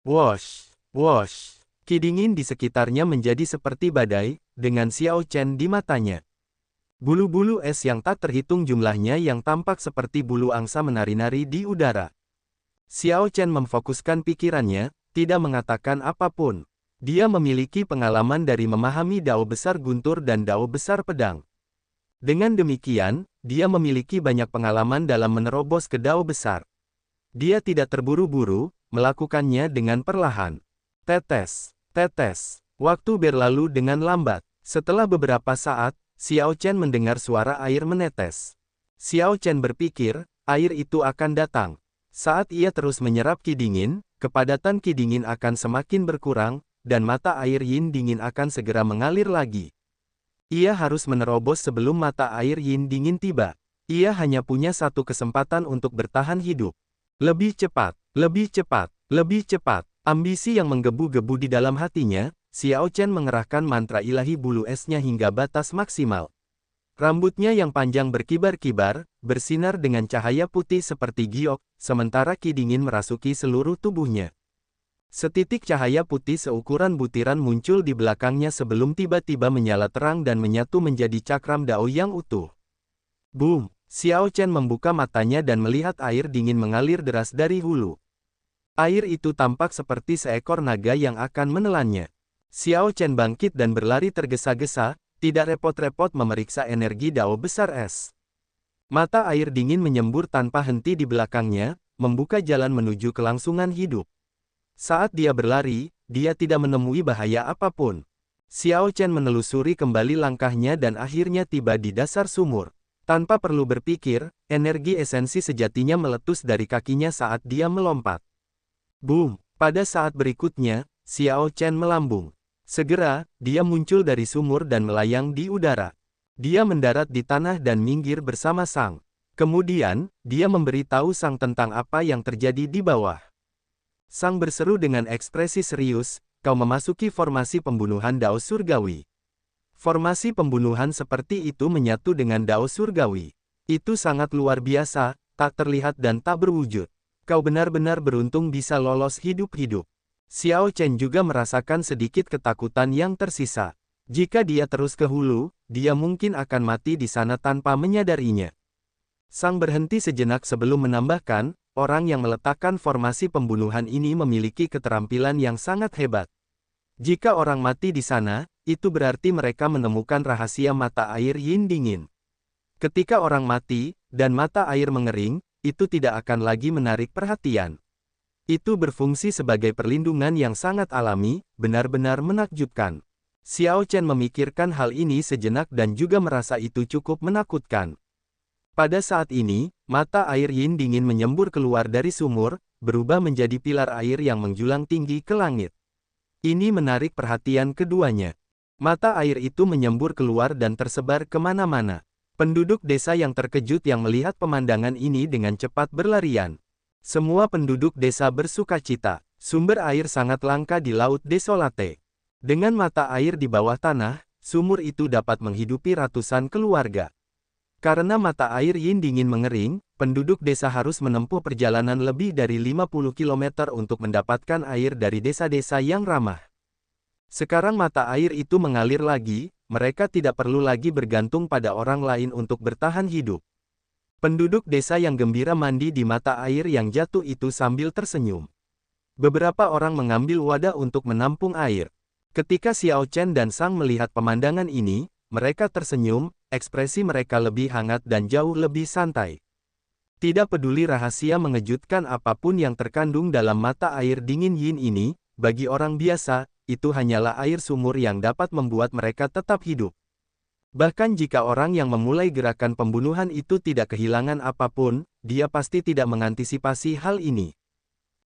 S1: Wosh, wosh. Ki dingin di sekitarnya menjadi seperti badai, dengan Xiao Chen di matanya. Bulu-bulu es yang tak terhitung jumlahnya yang tampak seperti bulu angsa menari-nari di udara. Xiao Chen memfokuskan pikirannya, tidak mengatakan apapun. Dia memiliki pengalaman dari memahami Dao besar guntur dan Dao besar pedang. Dengan demikian, dia memiliki banyak pengalaman dalam menerobos ke Dao besar. Dia tidak terburu-buru, melakukannya dengan perlahan. Tetes, tetes. Waktu berlalu dengan lambat. Setelah beberapa saat, Xiao Chen mendengar suara air menetes. Xiao Chen berpikir, air itu akan datang. Saat ia terus menyerap ki dingin, kepadatan ki dingin akan semakin berkurang, dan mata air yin dingin akan segera mengalir lagi. Ia harus menerobos sebelum mata air yin dingin tiba. Ia hanya punya satu kesempatan untuk bertahan hidup. Lebih cepat, lebih cepat, lebih cepat. Ambisi yang menggebu-gebu di dalam hatinya, Xiao Chen mengerahkan mantra ilahi bulu esnya hingga batas maksimal. Rambutnya yang panjang berkibar-kibar, bersinar dengan cahaya putih seperti giok, sementara ki dingin merasuki seluruh tubuhnya. Setitik cahaya putih seukuran butiran muncul di belakangnya sebelum tiba-tiba menyala terang dan menyatu menjadi cakram Dao yang utuh. Boom! Xiao Chen membuka matanya dan melihat air dingin mengalir deras dari hulu. Air itu tampak seperti seekor naga yang akan menelannya. Xiao Chen bangkit dan berlari tergesa-gesa, tidak repot-repot memeriksa energi Dao besar es. Mata air dingin menyembur tanpa henti di belakangnya, membuka jalan menuju kelangsungan hidup. Saat dia berlari, dia tidak menemui bahaya apapun. Xiao Chen menelusuri kembali langkahnya dan akhirnya tiba di dasar sumur. Tanpa perlu berpikir, energi esensi sejatinya meletus dari kakinya saat dia melompat. Boom! Pada saat berikutnya, Xiao Chen melambung. Segera, dia muncul dari sumur dan melayang di udara. Dia mendarat di tanah dan minggir bersama Sang. Kemudian, dia memberitahu Sang tentang apa yang terjadi di bawah. Sang berseru dengan ekspresi serius, kau memasuki formasi pembunuhan Dao Surgawi. Formasi pembunuhan seperti itu menyatu dengan Dao Surgawi. Itu sangat luar biasa, tak terlihat dan tak berwujud. Kau benar-benar beruntung bisa lolos hidup-hidup. Xiao Chen juga merasakan sedikit ketakutan yang tersisa. Jika dia terus ke hulu, dia mungkin akan mati di sana tanpa menyadarinya. Sang berhenti sejenak sebelum menambahkan, orang yang meletakkan formasi pembunuhan ini memiliki keterampilan yang sangat hebat. Jika orang mati di sana, itu berarti mereka menemukan rahasia mata air yin dingin. Ketika orang mati, dan mata air mengering, itu tidak akan lagi menarik perhatian. Itu berfungsi sebagai perlindungan yang sangat alami, benar-benar menakjubkan. Xiao Chen memikirkan hal ini sejenak dan juga merasa itu cukup menakutkan. Pada saat ini, mata air yin dingin menyembur keluar dari sumur, berubah menjadi pilar air yang menjulang tinggi ke langit. Ini menarik perhatian keduanya. Mata air itu menyembur keluar dan tersebar kemana-mana. Penduduk desa yang terkejut yang melihat pemandangan ini dengan cepat berlarian. Semua penduduk desa bersukacita. Sumber air sangat langka di Laut Desolate. Dengan mata air di bawah tanah, sumur itu dapat menghidupi ratusan keluarga. Karena mata air yin dingin mengering, penduduk desa harus menempuh perjalanan lebih dari 50 km untuk mendapatkan air dari desa-desa yang ramah. Sekarang mata air itu mengalir lagi, mereka tidak perlu lagi bergantung pada orang lain untuk bertahan hidup. Penduduk desa yang gembira mandi di mata air yang jatuh itu sambil tersenyum. Beberapa orang mengambil wadah untuk menampung air. Ketika Xiao Chen dan Sang melihat pemandangan ini, mereka tersenyum, ekspresi mereka lebih hangat dan jauh lebih santai. Tidak peduli rahasia mengejutkan apapun yang terkandung dalam mata air dingin yin ini, bagi orang biasa, itu hanyalah air sumur yang dapat membuat mereka tetap hidup. Bahkan jika orang yang memulai gerakan pembunuhan itu tidak kehilangan apapun, dia pasti tidak mengantisipasi hal ini.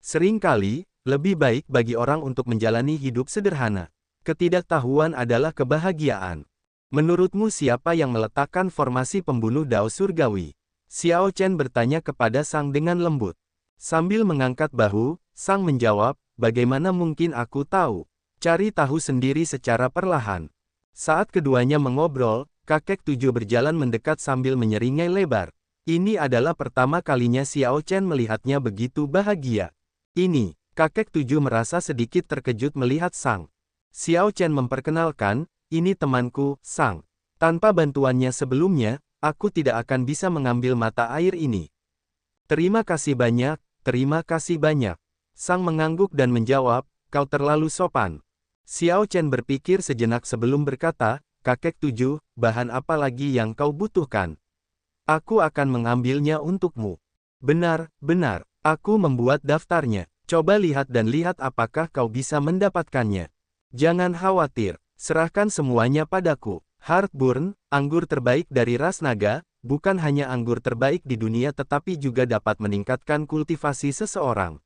S1: Seringkali, lebih baik bagi orang untuk menjalani hidup sederhana. Ketidaktahuan adalah kebahagiaan. Menurutmu siapa yang meletakkan formasi pembunuh Dao Surgawi? Xiao Chen bertanya kepada Sang dengan lembut. Sambil mengangkat bahu, Sang menjawab, bagaimana mungkin aku tahu? Cari tahu sendiri secara perlahan. Saat keduanya mengobrol, kakek tujuh berjalan mendekat sambil menyeringai lebar. Ini adalah pertama kalinya Xiao Chen melihatnya begitu bahagia. Ini, kakek tujuh merasa sedikit terkejut melihat Sang. Xiao Chen memperkenalkan, ini temanku, Sang. Tanpa bantuannya sebelumnya, aku tidak akan bisa mengambil mata air ini. Terima kasih banyak, terima kasih banyak. Sang mengangguk dan menjawab, kau terlalu sopan. Xiao Chen berpikir sejenak sebelum berkata, kakek tujuh, bahan apa lagi yang kau butuhkan? Aku akan mengambilnya untukmu. Benar, benar, aku membuat daftarnya. Coba lihat dan lihat apakah kau bisa mendapatkannya. Jangan khawatir, serahkan semuanya padaku. Heartburn, anggur terbaik dari ras naga, bukan hanya anggur terbaik di dunia tetapi juga dapat meningkatkan kultivasi seseorang.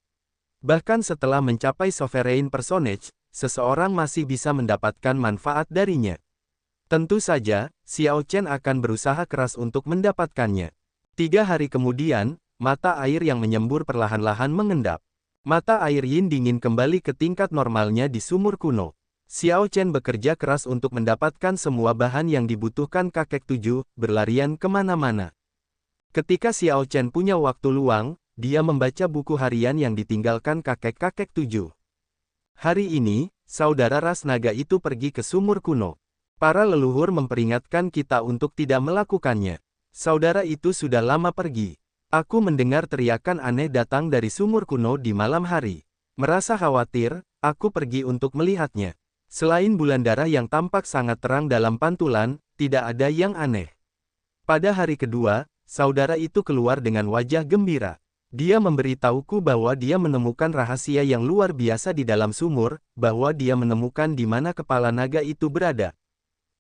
S1: Bahkan setelah mencapai Sovereign Personage, seseorang masih bisa mendapatkan manfaat darinya. Tentu saja, Xiao Chen akan berusaha keras untuk mendapatkannya. 3 hari kemudian, mata air yang menyembur perlahan-lahan mengendap. Mata air yin dingin kembali ke tingkat normalnya di sumur kuno. Xiao Chen bekerja keras untuk mendapatkan semua bahan yang dibutuhkan kakek tujuh, berlarian kemana-mana. Ketika Xiao Chen punya waktu luang, dia membaca buku harian yang ditinggalkan kakek-kakek tujuh. Hari ini, saudara ras naga itu pergi ke sumur kuno. Para leluhur memperingatkan kita untuk tidak melakukannya. Saudara itu sudah lama pergi. Aku mendengar teriakan aneh datang dari sumur kuno di malam hari. Merasa khawatir, aku pergi untuk melihatnya. Selain bulan darah yang tampak sangat terang dalam pantulan, tidak ada yang aneh. Pada hari kedua, saudara itu keluar dengan wajah gembira. Dia memberitahuku bahwa dia menemukan rahasia yang luar biasa di dalam sumur, bahwa dia menemukan di mana kepala naga itu berada.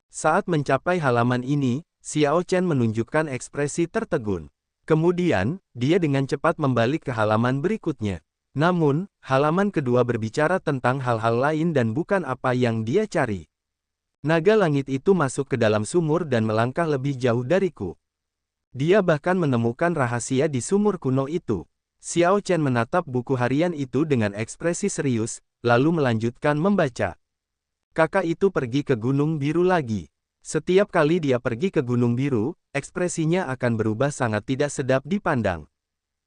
S1: Saat mencapai halaman ini, Xiao Chen menunjukkan ekspresi tertegun. Kemudian, dia dengan cepat membalik ke halaman berikutnya. Namun, halaman kedua berbicara tentang hal-hal lain dan bukan apa yang dia cari. Naga langit itu masuk ke dalam sumur dan melangkah lebih jauh dariku. Dia bahkan menemukan rahasia di sumur kuno itu. Xiao Chen menatap buku harian itu dengan ekspresi serius, lalu melanjutkan membaca. Kakak itu pergi ke Gunung Biru lagi. Setiap kali dia pergi ke Gunung Biru, ekspresinya akan berubah sangat tidak sedap dipandang.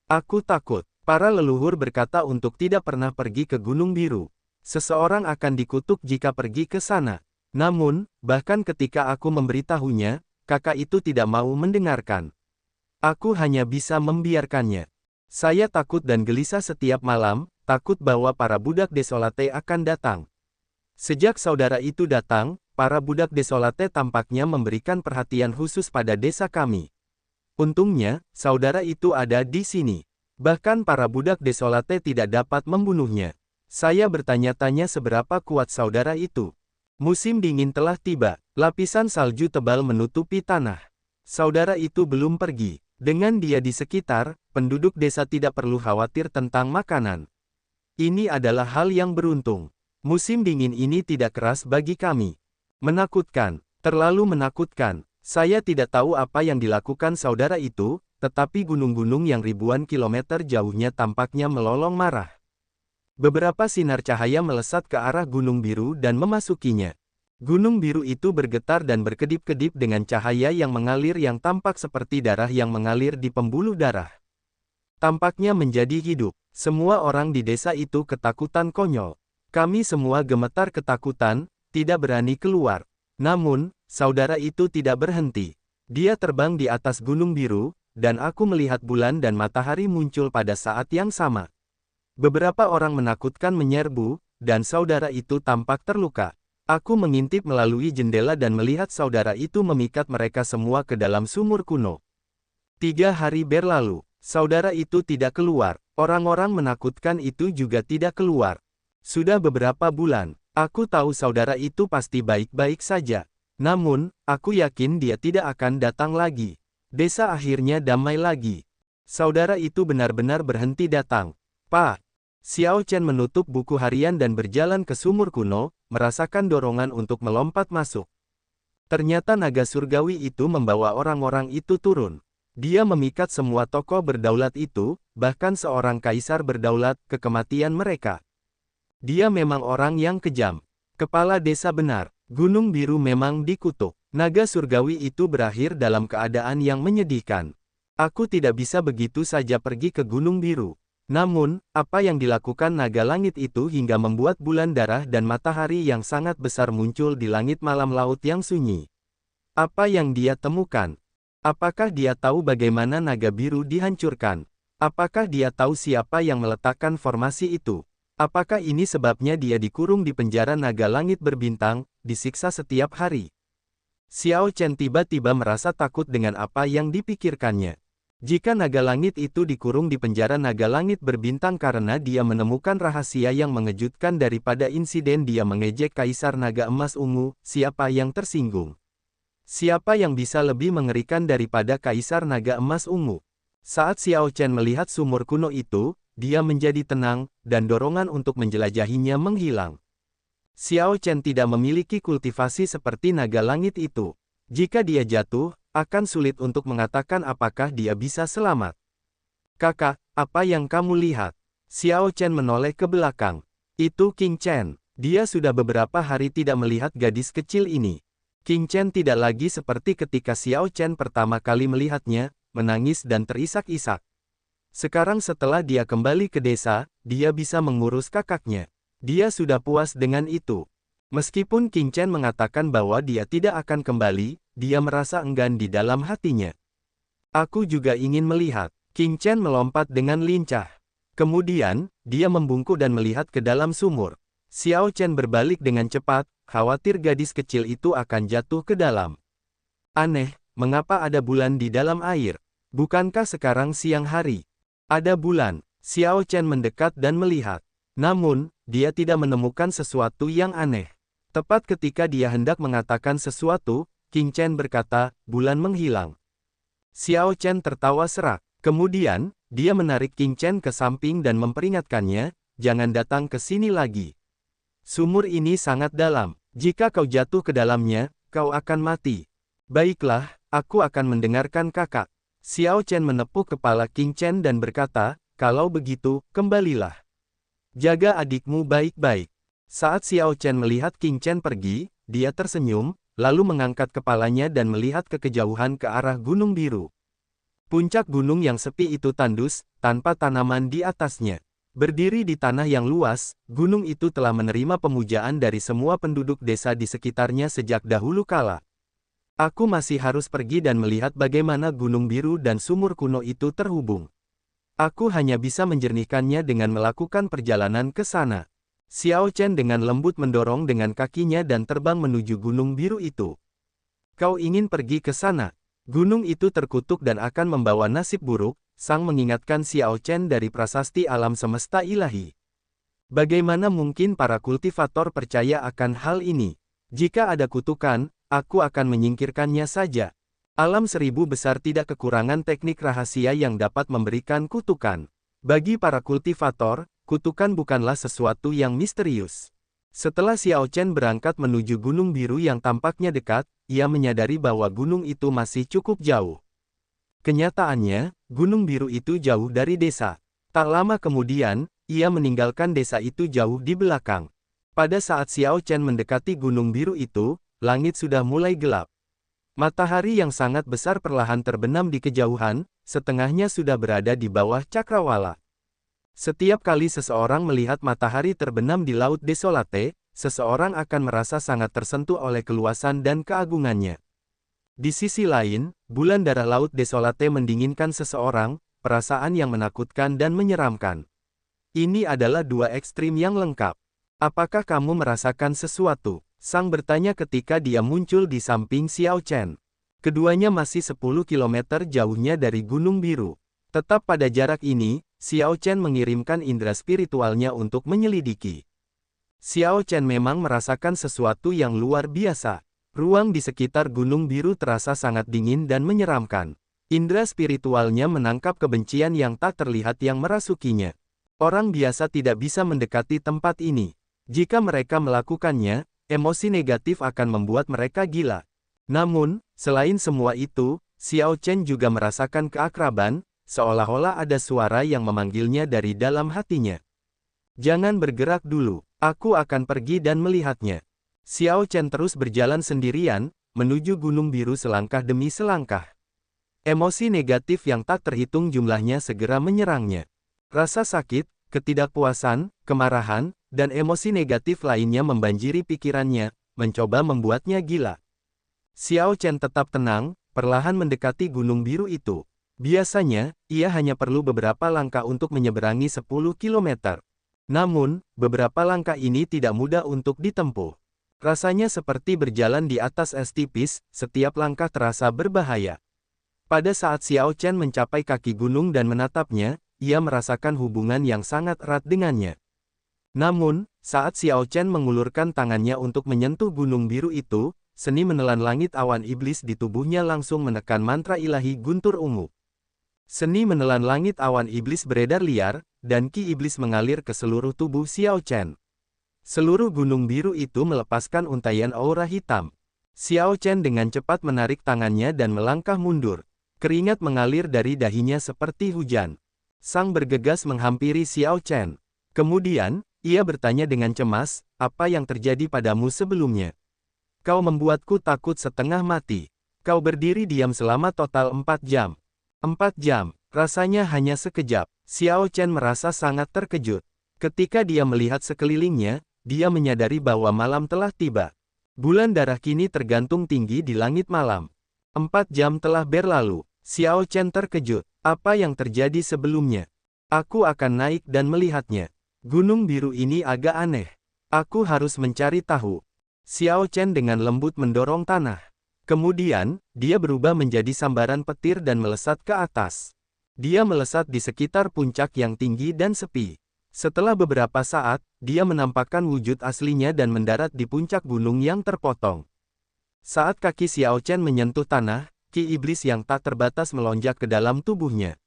S1: Aku takut. Para leluhur berkata untuk tidak pernah pergi ke Gunung Biru. Seseorang akan dikutuk jika pergi ke sana. Namun, bahkan ketika aku memberitahunya, kakak itu tidak mau mendengarkan. Aku hanya bisa membiarkannya. Saya takut dan gelisah setiap malam, takut bahwa para budak desolate akan datang. Sejak saudara itu datang, para budak desolate tampaknya memberikan perhatian khusus pada desa kami. Untungnya, saudara itu ada di sini. Bahkan para budak desolate tidak dapat membunuhnya. Saya bertanya-tanya seberapa kuat saudara itu. Musim dingin telah tiba. Lapisan salju tebal menutupi tanah. Saudara itu belum pergi. Dengan dia di sekitar, penduduk desa tidak perlu khawatir tentang makanan. Ini adalah hal yang beruntung. Musim dingin ini tidak keras bagi kami. Menakutkan, terlalu menakutkan. Saya tidak tahu apa yang dilakukan saudara itu, tetapi gunung-gunung yang ribuan kilometer jauhnya tampaknya melolong marah. Beberapa sinar cahaya melesat ke arah Gunung Biru dan memasukinya. Gunung Biru itu bergetar dan berkedip-kedip dengan cahaya yang mengalir yang tampak seperti darah yang mengalir di pembuluh darah. Tampaknya menjadi hidup. Semua orang di desa itu ketakutan konyol. Kami semua gemetar ketakutan, tidak berani keluar. Namun, saudara itu tidak berhenti. Dia terbang di atas Gunung Biru, dan aku melihat bulan dan matahari muncul pada saat yang sama. Beberapa orang menakutkan menyerbu, dan saudara itu tampak terluka. Aku mengintip melalui jendela dan melihat saudara itu memikat mereka semua ke dalam sumur kuno. 3 hari berlalu, saudara itu tidak keluar. Orang-orang menakutkan itu juga tidak keluar. Sudah beberapa bulan, aku tahu saudara itu pasti baik-baik saja. Namun, aku yakin dia tidak akan datang lagi. Desa akhirnya damai lagi. Saudara itu benar-benar berhenti datang. Pak. Xiao Chen menutup buku harian dan berjalan ke sumur kuno, merasakan dorongan untuk melompat masuk. Ternyata naga surgawi itu membawa orang-orang itu turun. Dia memikat semua tokoh berdaulat itu, bahkan seorang kaisar berdaulat, ke kematian mereka. Dia memang orang yang kejam. Kepala desa benar, Gunung Biru memang dikutuk. Naga surgawi itu berakhir dalam keadaan yang menyedihkan. Aku tidak bisa begitu saja pergi ke Gunung Biru. Namun, apa yang dilakukan naga langit itu hingga membuat bulan darah dan matahari yang sangat besar muncul di langit malam laut yang sunyi? Apa yang dia temukan? Apakah dia tahu bagaimana naga biru dihancurkan? Apakah dia tahu siapa yang meletakkan formasi itu? Apakah ini sebabnya dia dikurung di penjara naga langit berbintang, disiksa setiap hari? Xiao Chen tiba-tiba merasa takut dengan apa yang dipikirkannya. Jika naga langit itu dikurung di penjara naga langit berbintang karena dia menemukan rahasia yang mengejutkan daripada insiden dia mengejek Kaisar Naga Emas Ungu, siapa yang tersinggung? Siapa yang bisa lebih mengerikan daripada Kaisar Naga Emas Ungu? Saat Xiao Chen melihat sumur kuno itu, dia menjadi tenang, dan dorongan untuk menjelajahinya menghilang. Xiao Chen tidak memiliki kultivasi seperti naga langit itu. Jika dia jatuh, akan sulit untuk mengatakan apakah dia bisa selamat. Kakak, apa yang kamu lihat? Xiao Chen menoleh ke belakang. Itu King Chen. Dia sudah beberapa hari tidak melihat gadis kecil ini. King Chen tidak lagi seperti ketika Xiao Chen pertama kali melihatnya, menangis dan terisak-isak. Sekarang setelah dia kembali ke desa, dia bisa mengurus kakaknya. Dia sudah puas dengan itu. Meskipun King Chen mengatakan bahwa dia tidak akan kembali, dia merasa enggan di dalam hatinya. Aku juga ingin melihat. King Chen melompat dengan lincah. Kemudian, dia membungkuk dan melihat ke dalam sumur. Xiao Chen berbalik dengan cepat, khawatir gadis kecil itu akan jatuh ke dalam. Aneh, mengapa ada bulan di dalam air? Bukankah sekarang siang hari? Ada bulan. Xiao Chen mendekat dan melihat. Namun, dia tidak menemukan sesuatu yang aneh. Tepat ketika dia hendak mengatakan sesuatu, King Chen berkata, bulan menghilang. Xiao Chen tertawa serak. Kemudian, dia menarik King Chen ke samping dan memperingatkannya, jangan datang ke sini lagi. Sumur ini sangat dalam. Jika kau jatuh ke dalamnya, kau akan mati. Baiklah, aku akan mendengarkan kakak. Xiao Chen menepuk kepala King Chen dan berkata, kalau begitu, kembalilah. Jaga adikmu baik-baik. Saat Xiao Chen melihat King Chen pergi, dia tersenyum, lalu mengangkat kepalanya dan melihat ke kejauhan ke arah Gunung Biru. Puncak gunung yang sepi itu tandus, tanpa tanaman di atasnya. Berdiri di tanah yang luas, gunung itu telah menerima pemujaan dari semua penduduk desa di sekitarnya sejak dahulu kala. Aku masih harus pergi dan melihat bagaimana Gunung Biru dan sumur kuno itu terhubung. Aku hanya bisa menjernihkannya dengan melakukan perjalanan ke sana. Xiao Chen dengan lembut mendorong dengan kakinya dan terbang menuju Gunung Biru itu. Kau ingin pergi ke sana? Gunung itu terkutuk dan akan membawa nasib buruk, Sang mengingatkan Xiao Chen dari prasasti alam semesta ilahi. Bagaimana mungkin para kultivator percaya akan hal ini? Jika ada kutukan, aku akan menyingkirkannya saja. Alam seribu besar tidak kekurangan teknik rahasia yang dapat memberikan kutukan. Bagi para kultivator, kutukan bukanlah sesuatu yang misterius. Setelah Xiao Chen berangkat menuju Gunung Biru yang tampaknya dekat, ia menyadari bahwa gunung itu masih cukup jauh. Kenyataannya, Gunung Biru itu jauh dari desa. Tak lama kemudian, ia meninggalkan desa itu jauh di belakang. Pada saat Xiao Chen mendekati Gunung Biru itu, langit sudah mulai gelap. Matahari yang sangat besar perlahan terbenam di kejauhan, setengahnya sudah berada di bawah cakrawala. Setiap kali seseorang melihat matahari terbenam di Laut Desolate, seseorang akan merasa sangat tersentuh oleh keluasan dan keagungannya. Di sisi lain, bulan darah Laut Desolate mendinginkan seseorang, perasaan yang menakutkan dan menyeramkan. Ini adalah dua ekstrim yang lengkap. Apakah kamu merasakan sesuatu? Sang bertanya ketika dia muncul di samping Xiao Chen. Keduanya masih 10 km jauhnya dari Gunung Biru. Tetap pada jarak ini, Xiao Chen mengirimkan indera spiritualnya untuk menyelidiki. Xiao Chen memang merasakan sesuatu yang luar biasa. Ruang di sekitar Gunung Biru terasa sangat dingin dan menyeramkan. Indera spiritualnya menangkap kebencian yang tak terlihat yang merasukinya. Orang biasa tidak bisa mendekati tempat ini. Jika mereka melakukannya, emosi negatif akan membuat mereka gila. Namun, selain semua itu, Xiao Chen juga merasakan keakraban, seolah-olah ada suara yang memanggilnya dari dalam hatinya. Jangan bergerak dulu, aku akan pergi dan melihatnya. Xiao Chen terus berjalan sendirian, menuju Gunung Biru selangkah demi selangkah. Emosi negatif yang tak terhitung jumlahnya segera menyerangnya. Rasa sakit, ketidakpuasan, kemarahan, dan emosi negatif lainnya membanjiri pikirannya, mencoba membuatnya gila. Xiao Chen tetap tenang, perlahan mendekati Gunung Biru itu. Biasanya, ia hanya perlu beberapa langkah untuk menyeberangi 10 km. Namun, beberapa langkah ini tidak mudah untuk ditempuh. Rasanya seperti berjalan di atas es tipis, setiap langkah terasa berbahaya. Pada saat Xiao Chen mencapai kaki gunung dan menatapnya, ia merasakan hubungan yang sangat erat dengannya. Namun, saat Xiao Chen mengulurkan tangannya untuk menyentuh Gunung Biru itu, seni menelan langit awan iblis di tubuhnya langsung menekan mantra ilahi guntur ungu. Seni menelan langit awan iblis beredar liar, dan ki iblis mengalir ke seluruh tubuh Xiao Chen. Seluruh Gunung Biru itu melepaskan untaian aura hitam. Xiao Chen dengan cepat menarik tangannya dan melangkah mundur. Keringat mengalir dari dahinya seperti hujan. Sang bergegas menghampiri Xiao Chen. Kemudian, ia bertanya dengan cemas, apa yang terjadi padamu sebelumnya? Kau membuatku takut setengah mati. Kau berdiri diam selama total 4 jam. 4 jam, rasanya hanya sekejap. Xiao Chen merasa sangat terkejut. Ketika dia melihat sekelilingnya, dia menyadari bahwa malam telah tiba. Bulan darah kini tergantung tinggi di langit malam. 4 jam telah berlalu. Xiao Chen terkejut. Apa yang terjadi sebelumnya? Aku akan naik dan melihatnya. Gunung Biru ini agak aneh. Aku harus mencari tahu. Xiao Chen dengan lembut mendorong tanah. Kemudian, dia berubah menjadi sambaran petir dan melesat ke atas. Dia melesat di sekitar puncak yang tinggi dan sepi. Setelah beberapa saat, dia menampakkan wujud aslinya dan mendarat di puncak gunung yang terpotong. Saat kaki Xiao Chen menyentuh tanah, ki iblis yang tak terbatas melonjak ke dalam tubuhnya.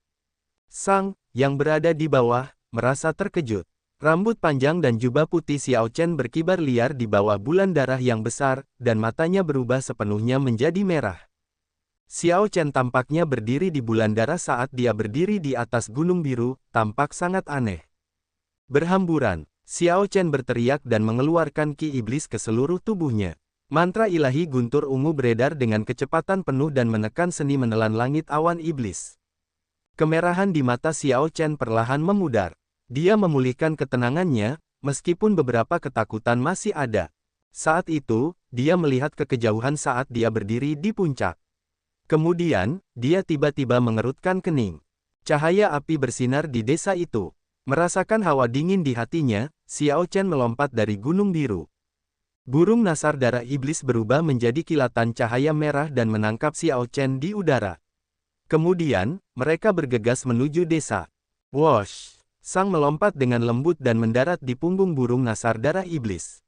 S1: Sang, yang berada di bawah, merasa terkejut. Rambut panjang dan jubah putih Xiao Chen berkibar liar di bawah bulan darah yang besar, dan matanya berubah sepenuhnya menjadi merah. Xiao Chen tampaknya berdiri di bulan darah saat dia berdiri di atas Gunung Biru, tampak sangat aneh. Berhamburan, Xiao Chen berteriak dan mengeluarkan ki iblis ke seluruh tubuhnya. Mantra ilahi guntur ungu beredar dengan kecepatan penuh dan menekan seni menelan langit awan iblis. Kemerahan di mata Xiao Chen perlahan memudar. Dia memulihkan ketenangannya, meskipun beberapa ketakutan masih ada. Saat itu, dia melihat ke kejauhan saat dia berdiri di puncak. Kemudian, dia tiba-tiba mengerutkan kening. Cahaya api bersinar di desa itu. Merasakan hawa dingin di hatinya, Xiao Chen melompat dari Gunung Biru. Burung nasar darah iblis berubah menjadi kilatan cahaya merah dan menangkap Xiao Chen di udara. Kemudian, mereka bergegas menuju desa. Wosh! Sang melompat dengan lembut dan mendarat di punggung burung nasar darah iblis.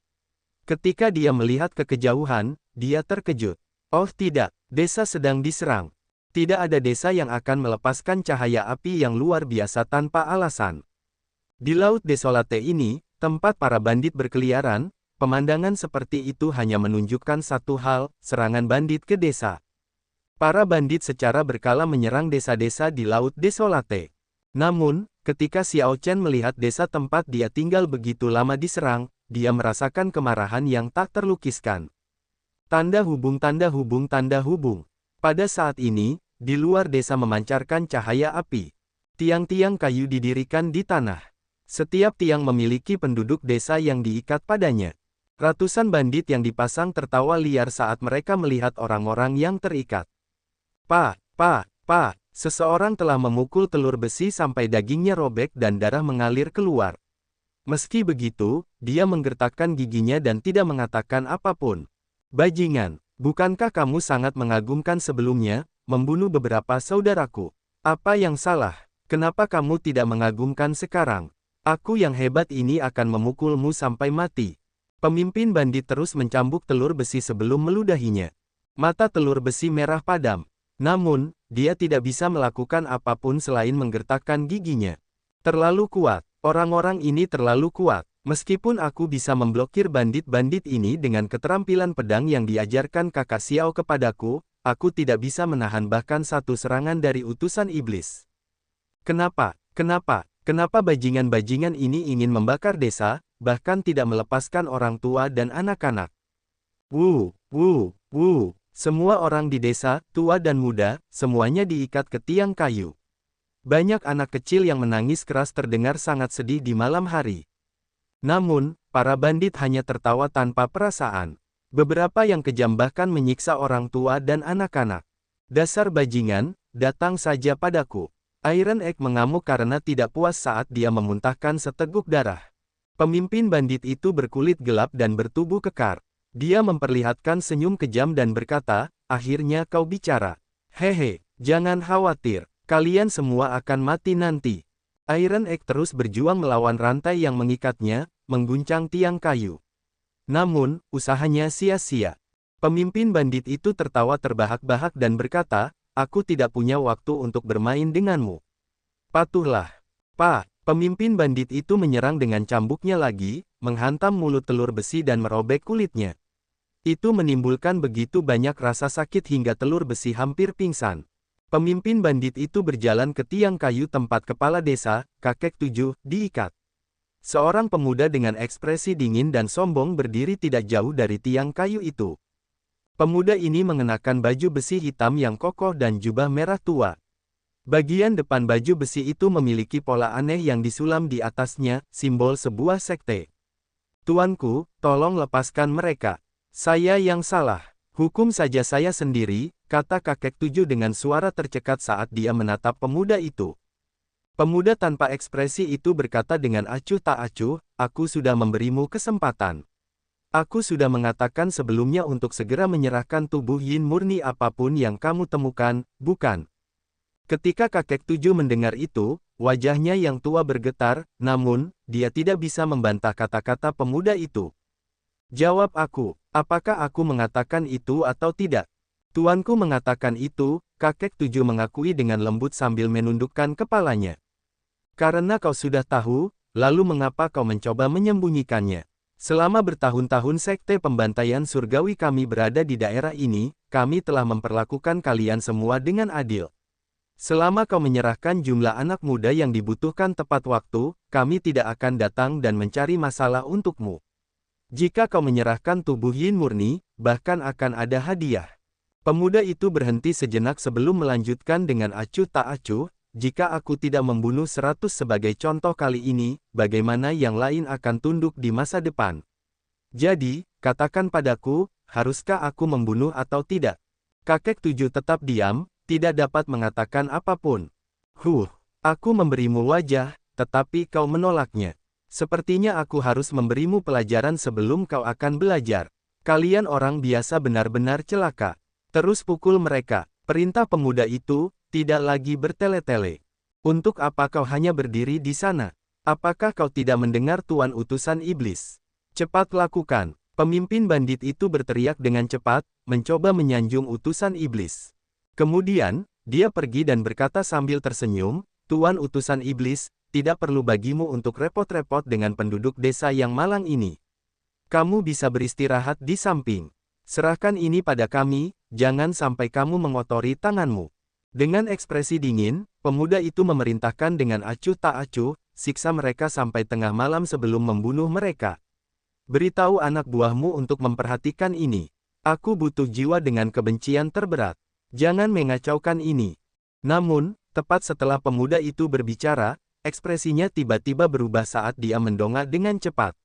S1: Ketika dia melihat ke kejauhan, dia terkejut. Oh tidak, desa sedang diserang. Tidak ada desa yang akan melepaskan cahaya api yang luar biasa tanpa alasan. Di Laut Desolate ini, tempat para bandit berkeliaran, pemandangan seperti itu hanya menunjukkan satu hal, serangan bandit ke desa. Para bandit secara berkala menyerang desa-desa di Laut Desolate. Namun, ketika Xiao Chen melihat desa tempat dia tinggal begitu lama diserang, dia merasakan kemarahan yang tak terlukiskan. Tanda hubung tanda hubung tanda hubung. Pada saat ini, di luar desa memancarkan cahaya api. Tiang-tiang kayu didirikan di tanah. Setiap tiang memiliki penduduk desa yang diikat padanya. Ratusan bandit yang dipasang tertawa liar saat mereka melihat orang-orang yang terikat. Seseorang telah memukul telur besi sampai dagingnya robek dan darah mengalir keluar. Meski begitu, dia menggertakkan giginya dan tidak mengatakan apapun. Bajingan, bukankah kamu sangat mengagumkan sebelumnya, membunuh beberapa saudaraku? Apa yang salah? Kenapa kamu tidak mengagumkan sekarang? Aku yang hebat ini akan memukulmu sampai mati. Pemimpin bandit terus mencambuk telur besi sebelum meludahinya. Mata telur besi merah padam. Namun, dia tidak bisa melakukan apapun selain menggertakkan giginya. Terlalu kuat. Orang-orang ini terlalu kuat. Meskipun aku bisa memblokir bandit-bandit ini dengan keterampilan pedang yang diajarkan kakak Xiao kepadaku, aku tidak bisa menahan bahkan satu serangan dari utusan iblis. Kenapa bajingan-bajingan ini ingin membakar desa, bahkan tidak melepaskan orang tua dan anak-anak? Semua orang di desa, tua dan muda, semuanya diikat ke tiang kayu. Banyak anak kecil yang menangis keras terdengar sangat sedih di malam hari. Namun, para bandit hanya tertawa tanpa perasaan. Beberapa yang kejam bahkan menyiksa orang tua dan anak-anak. Dasar bajingan, datang saja padaku. Iron Egg mengamuk karena tidak puas saat dia memuntahkan seteguk darah. Pemimpin bandit itu berkulit gelap dan bertubuh kekar. Dia memperlihatkan senyum kejam dan berkata, akhirnya kau bicara. Hehe, jangan khawatir, kalian semua akan mati nanti. Iron Egg terus berjuang melawan rantai yang mengikatnya, mengguncang tiang kayu. Namun, usahanya sia-sia. Pemimpin bandit itu tertawa terbahak-bahak dan berkata, aku tidak punya waktu untuk bermain denganmu. Patuhlah. Pemimpin bandit itu menyerang dengan cambuknya lagi, menghantam mulut telur besi dan merobek kulitnya. Itu menimbulkan begitu banyak rasa sakit hingga telur besi hampir pingsan. Pemimpin bandit itu berjalan ke tiang kayu tempat kepala desa, kakek 7, diikat. Seorang pemuda dengan ekspresi dingin dan sombong berdiri tidak jauh dari tiang kayu itu. Pemuda ini mengenakan baju besi hitam yang kokoh dan jubah merah tua. Bagian depan baju besi itu memiliki pola aneh yang disulam di atasnya, simbol sebuah sekte. Tuanku, tolong lepaskan mereka. Saya yang salah. Hukum saja saya sendiri, kata kakek 7 dengan suara tercekat saat dia menatap pemuda itu. Pemuda tanpa ekspresi itu berkata dengan acuh tak acuh, aku sudah memberimu kesempatan. Aku sudah mengatakan sebelumnya untuk segera menyerahkan tubuh Yin murni apapun yang kamu temukan, bukan? Ketika kakek 7 mendengar itu, wajahnya yang tua bergetar, namun, dia tidak bisa membantah kata-kata pemuda itu. Jawab aku, apakah aku mengatakan itu atau tidak? Tuanku mengatakan itu, kakek 7 mengakui dengan lembut sambil menundukkan kepalanya. Karena kau sudah tahu, lalu mengapa kau mencoba menyembunyikannya? Selama bertahun-tahun sekte pembantaian surgawi kami berada di daerah ini, kami telah memperlakukan kalian semua dengan adil. Selama kau menyerahkan jumlah anak muda yang dibutuhkan tepat waktu, kami tidak akan datang dan mencari masalah untukmu. Jika kau menyerahkan tubuh Yin murni, bahkan akan ada hadiah. Pemuda itu berhenti sejenak sebelum melanjutkan dengan acuh tak acuh, jika aku tidak membunuh 100 sebagai contoh kali ini, bagaimana yang lain akan tunduk di masa depan? Jadi, katakan padaku, haruskah aku membunuh atau tidak? Kakek 7 tetap diam, tidak dapat mengatakan apapun. Aku memberimu wajah, tetapi kau menolaknya. Sepertinya aku harus memberimu pelajaran sebelum kau akan belajar. Kalian orang biasa benar-benar celaka. Terus pukul mereka. Perintah pemuda itu, tidak lagi bertele-tele. Untuk apa kau hanya berdiri di sana? Apakah kau tidak mendengar tuan utusan iblis? Cepat lakukan. Pemimpin bandit itu berteriak dengan cepat, mencoba menyanjung utusan iblis. Kemudian, dia pergi dan berkata sambil tersenyum, Tuan utusan iblis, tidak perlu bagimu untuk repot-repot dengan penduduk desa yang malang ini. Kamu bisa beristirahat di samping. Serahkan ini pada kami, jangan sampai kamu mengotori tanganmu. Dengan ekspresi dingin, pemuda itu memerintahkan dengan acuh tak acuh, siksa mereka sampai tengah malam sebelum membunuh mereka. Beritahu anak buahmu untuk memperhatikan ini. Aku butuh jiwa dengan kebencian terberat. Jangan mengacaukan ini. Namun, tepat setelah pemuda itu berbicara, ekspresinya tiba-tiba berubah saat dia mendongak dengan cepat.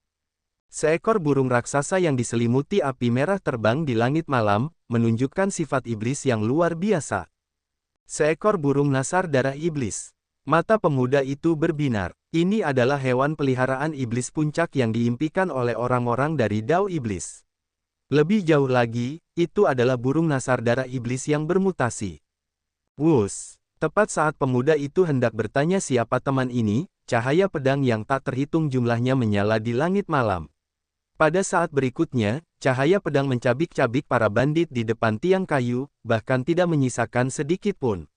S1: Seekor burung raksasa yang diselimuti api merah terbang di langit malam, menunjukkan sifat iblis yang luar biasa. Seekor burung nasar darah iblis. Mata pemuda itu berbinar. Ini adalah hewan peliharaan iblis puncak yang diimpikan oleh orang-orang dari Dao Iblis. Lebih jauh lagi, itu adalah burung nasar darah iblis yang bermutasi. Wus! Tepat saat pemuda itu hendak bertanya siapa teman ini, cahaya pedang yang tak terhitung jumlahnya menyala di langit malam. Pada saat berikutnya, cahaya pedang mencabik-cabik para bandit di depan tiang kayu, bahkan tidak menyisakan sedikit pun.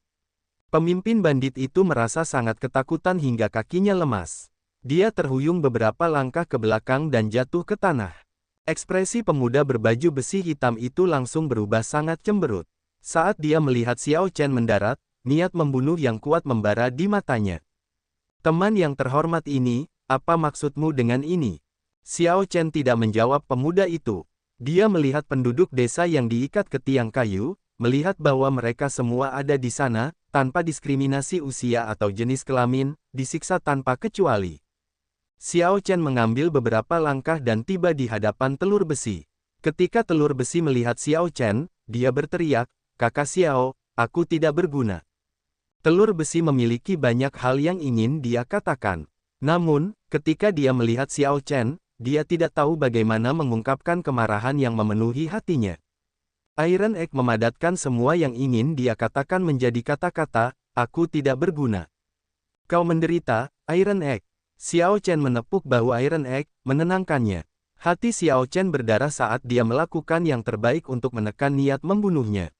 S1: Pemimpin bandit itu merasa sangat ketakutan hingga kakinya lemas. Dia terhuyung beberapa langkah ke belakang dan jatuh ke tanah. Ekspresi pemuda berbaju besi hitam itu langsung berubah sangat cemberut. Saat dia melihat Xiao Chen mendarat, niat membunuh yang kuat membara di matanya. Teman yang terhormat ini, apa maksudmu dengan ini? Xiao Chen tidak menjawab pemuda itu. Dia melihat penduduk desa yang diikat ke tiang kayu, melihat bahwa mereka semua ada di sana, tanpa diskriminasi usia atau jenis kelamin, disiksa tanpa kecuali. Xiao Chen mengambil beberapa langkah dan tiba di hadapan telur besi. Ketika telur besi melihat Xiao Chen, dia berteriak, "Kakak Xiao, aku tidak berguna." Telur besi memiliki banyak hal yang ingin dia katakan. Namun, ketika dia melihat Xiao Chen, dia tidak tahu bagaimana mengungkapkan kemarahan yang memenuhi hatinya. Iron Egg memadatkan semua yang ingin dia katakan menjadi kata-kata, "Aku tidak berguna." Kau menderita, Iron Egg. Xiao Chen menepuk bahu Iron Egg, menenangkannya. Hati Xiao Chen berdarah saat dia melakukan yang terbaik untuk menekan niat membunuhnya.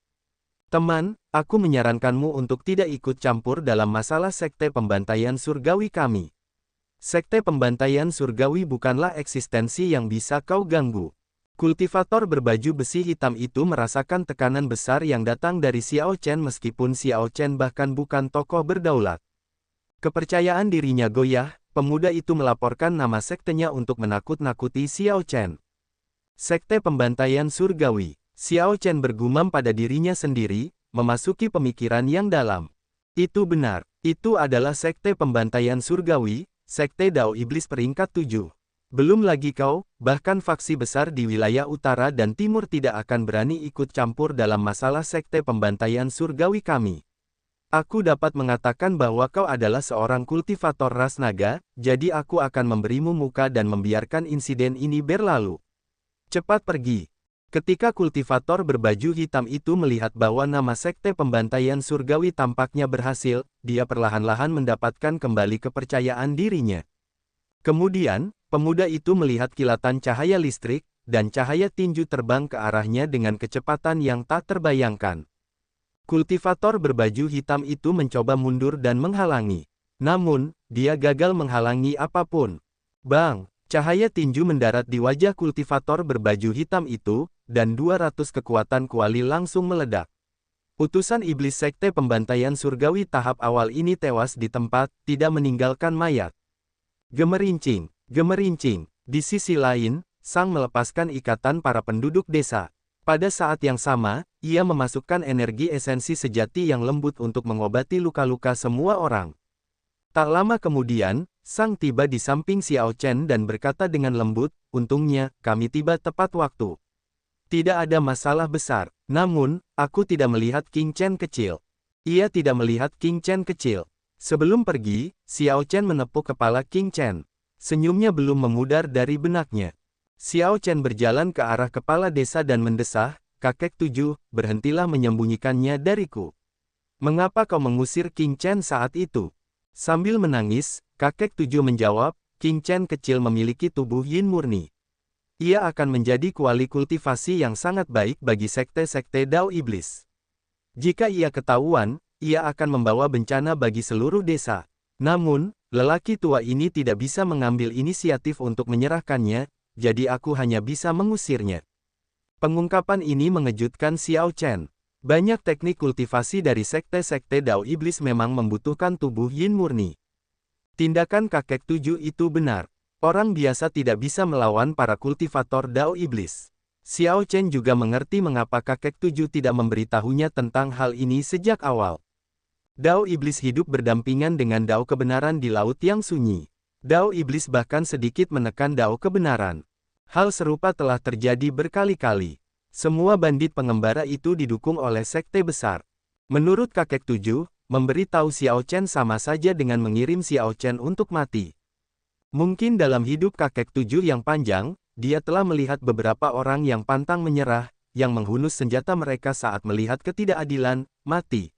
S1: Teman, aku menyarankanmu untuk tidak ikut campur dalam masalah sekte pembantaian surgawi kami. Sekte pembantaian surgawi bukanlah eksistensi yang bisa kau ganggu. Kultivator berbaju besi hitam itu merasakan tekanan besar yang datang dari Xiao Chen meskipun Xiao Chen bahkan bukan tokoh berdaulat. Kepercayaan dirinya goyah, pemuda itu melaporkan nama sektenya untuk menakut-nakuti Xiao Chen. Sekte pembantaian surgawi. Xiao Chen bergumam pada dirinya sendiri, memasuki pemikiran yang dalam. Itu benar, itu adalah sekte pembantaian surgawi, sekte Dao Iblis peringkat 7. Belum lagi kau, bahkan faksi besar di wilayah utara dan timur tidak akan berani ikut campur dalam masalah sekte pembantaian surgawi kami. Aku dapat mengatakan bahwa kau adalah seorang kultivator ras naga, jadi aku akan memberimu muka dan membiarkan insiden ini berlalu. Cepat pergi. Ketika kultivator berbaju hitam itu melihat bahwa nama sekte pembantaian surgawi tampaknya berhasil, dia perlahan-lahan mendapatkan kembali kepercayaan dirinya. Kemudian, pemuda itu melihat kilatan cahaya listrik, dan cahaya tinju terbang ke arahnya dengan kecepatan yang tak terbayangkan. Kultivator berbaju hitam itu mencoba mundur dan menghalangi. Namun, dia gagal menghalangi apapun. Bang! Cahaya tinju mendarat di wajah kultivator berbaju hitam itu, dan 200 kekuatan kuali langsung meledak. Utusan iblis sekte pembantaian surgawi tahap awal ini tewas di tempat, tidak meninggalkan mayat. Gemerincing, gemerincing. Di sisi lain, Sang melepaskan ikatan para penduduk desa. Pada saat yang sama, ia memasukkan energi esensi sejati yang lembut untuk mengobati luka-luka semua orang. Tak lama kemudian, Sang tiba di samping Xiao Chen dan berkata dengan lembut, "Untungnya, kami tiba tepat waktu. Tidak ada masalah besar, namun, aku tidak melihat King Chen kecil." Ia tidak melihat King Chen kecil. Sebelum pergi, Xiao Chen menepuk kepala King Chen. Senyumnya belum memudar dari benaknya. Xiao Chen berjalan ke arah kepala desa dan mendesah, "Kakek tujuh, berhentilah menyembunyikannya dariku. Mengapa kau mengusir King Chen saat itu?" Sambil menangis, kakek tujuh menjawab, "King Chen kecil memiliki tubuh yin murni. Ia akan menjadi kuali kultivasi yang sangat baik bagi sekte-sekte Dao Iblis. Jika ia ketahuan, ia akan membawa bencana bagi seluruh desa. Namun, lelaki tua ini tidak bisa mengambil inisiatif untuk menyerahkannya, jadi aku hanya bisa mengusirnya." Pengungkapan ini mengejutkan Xiao Chen. Banyak teknik kultivasi dari sekte-sekte Dao Iblis memang membutuhkan tubuh yin murni. Tindakan kakek tujuh itu benar. Orang biasa tidak bisa melawan para kultivator Dao Iblis. Xiao Chen juga mengerti mengapa kakek tujuh tidak memberitahunya tentang hal ini sejak awal. Dao Iblis hidup berdampingan dengan Dao kebenaran di laut yang sunyi. Dao Iblis bahkan sedikit menekan Dao kebenaran. Hal serupa telah terjadi berkali-kali. Semua bandit pengembara itu didukung oleh sekte besar. Menurut kakek tujuh, memberi tahu Xiao Chen sama saja dengan mengirim Xiao Chen untuk mati. Mungkin dalam hidup kakek tujuh yang panjang, dia telah melihat beberapa orang yang pantang menyerah, yang menghunus senjata mereka saat melihat ketidakadilan, mati.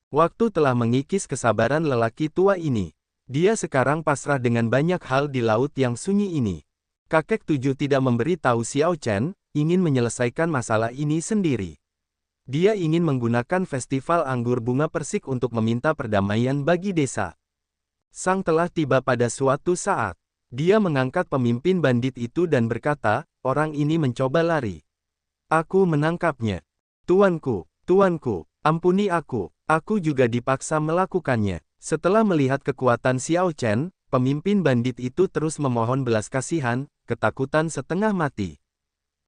S1: Waktu telah mengikis kesabaran lelaki tua ini. Dia sekarang pasrah dengan banyak hal di laut yang sunyi ini. Kakek tujuh tidak memberi tahu Xiao Chen, ingin menyelesaikan masalah ini sendiri. Dia ingin menggunakan festival anggur bunga persik untuk meminta perdamaian bagi desa. Sang telah tiba pada suatu saat. Dia mengangkat pemimpin bandit itu dan berkata, "Orang ini mencoba lari. Aku menangkapnya. Tuanku, tuanku, ampuni aku juga dipaksa melakukannya." Setelah melihat kekuatan Xiao Chen, pemimpin bandit itu terus memohon belas kasihan, ketakutan setengah mati.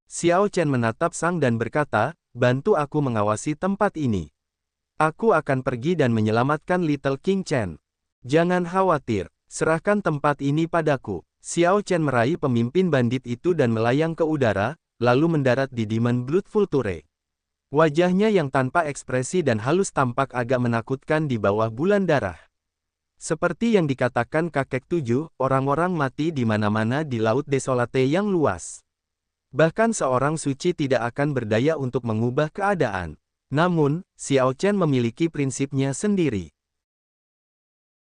S1: Xiao Chen menatap Sang dan berkata, "Bantu aku mengawasi tempat ini. Aku akan pergi dan menyelamatkan Little King Chen. Jangan khawatir, serahkan tempat ini padaku." Xiao Chen meraih pemimpin bandit itu dan melayang ke udara, lalu mendarat di Demon Blood Vulture. Wajahnya yang tanpa ekspresi dan halus tampak agak menakutkan di bawah bulan darah. Seperti yang dikatakan kakek tujuh, orang-orang mati di mana-mana di Laut Desolate yang luas. Bahkan seorang suci tidak akan berdaya untuk mengubah keadaan. Namun, Xiao Chen memiliki prinsipnya sendiri.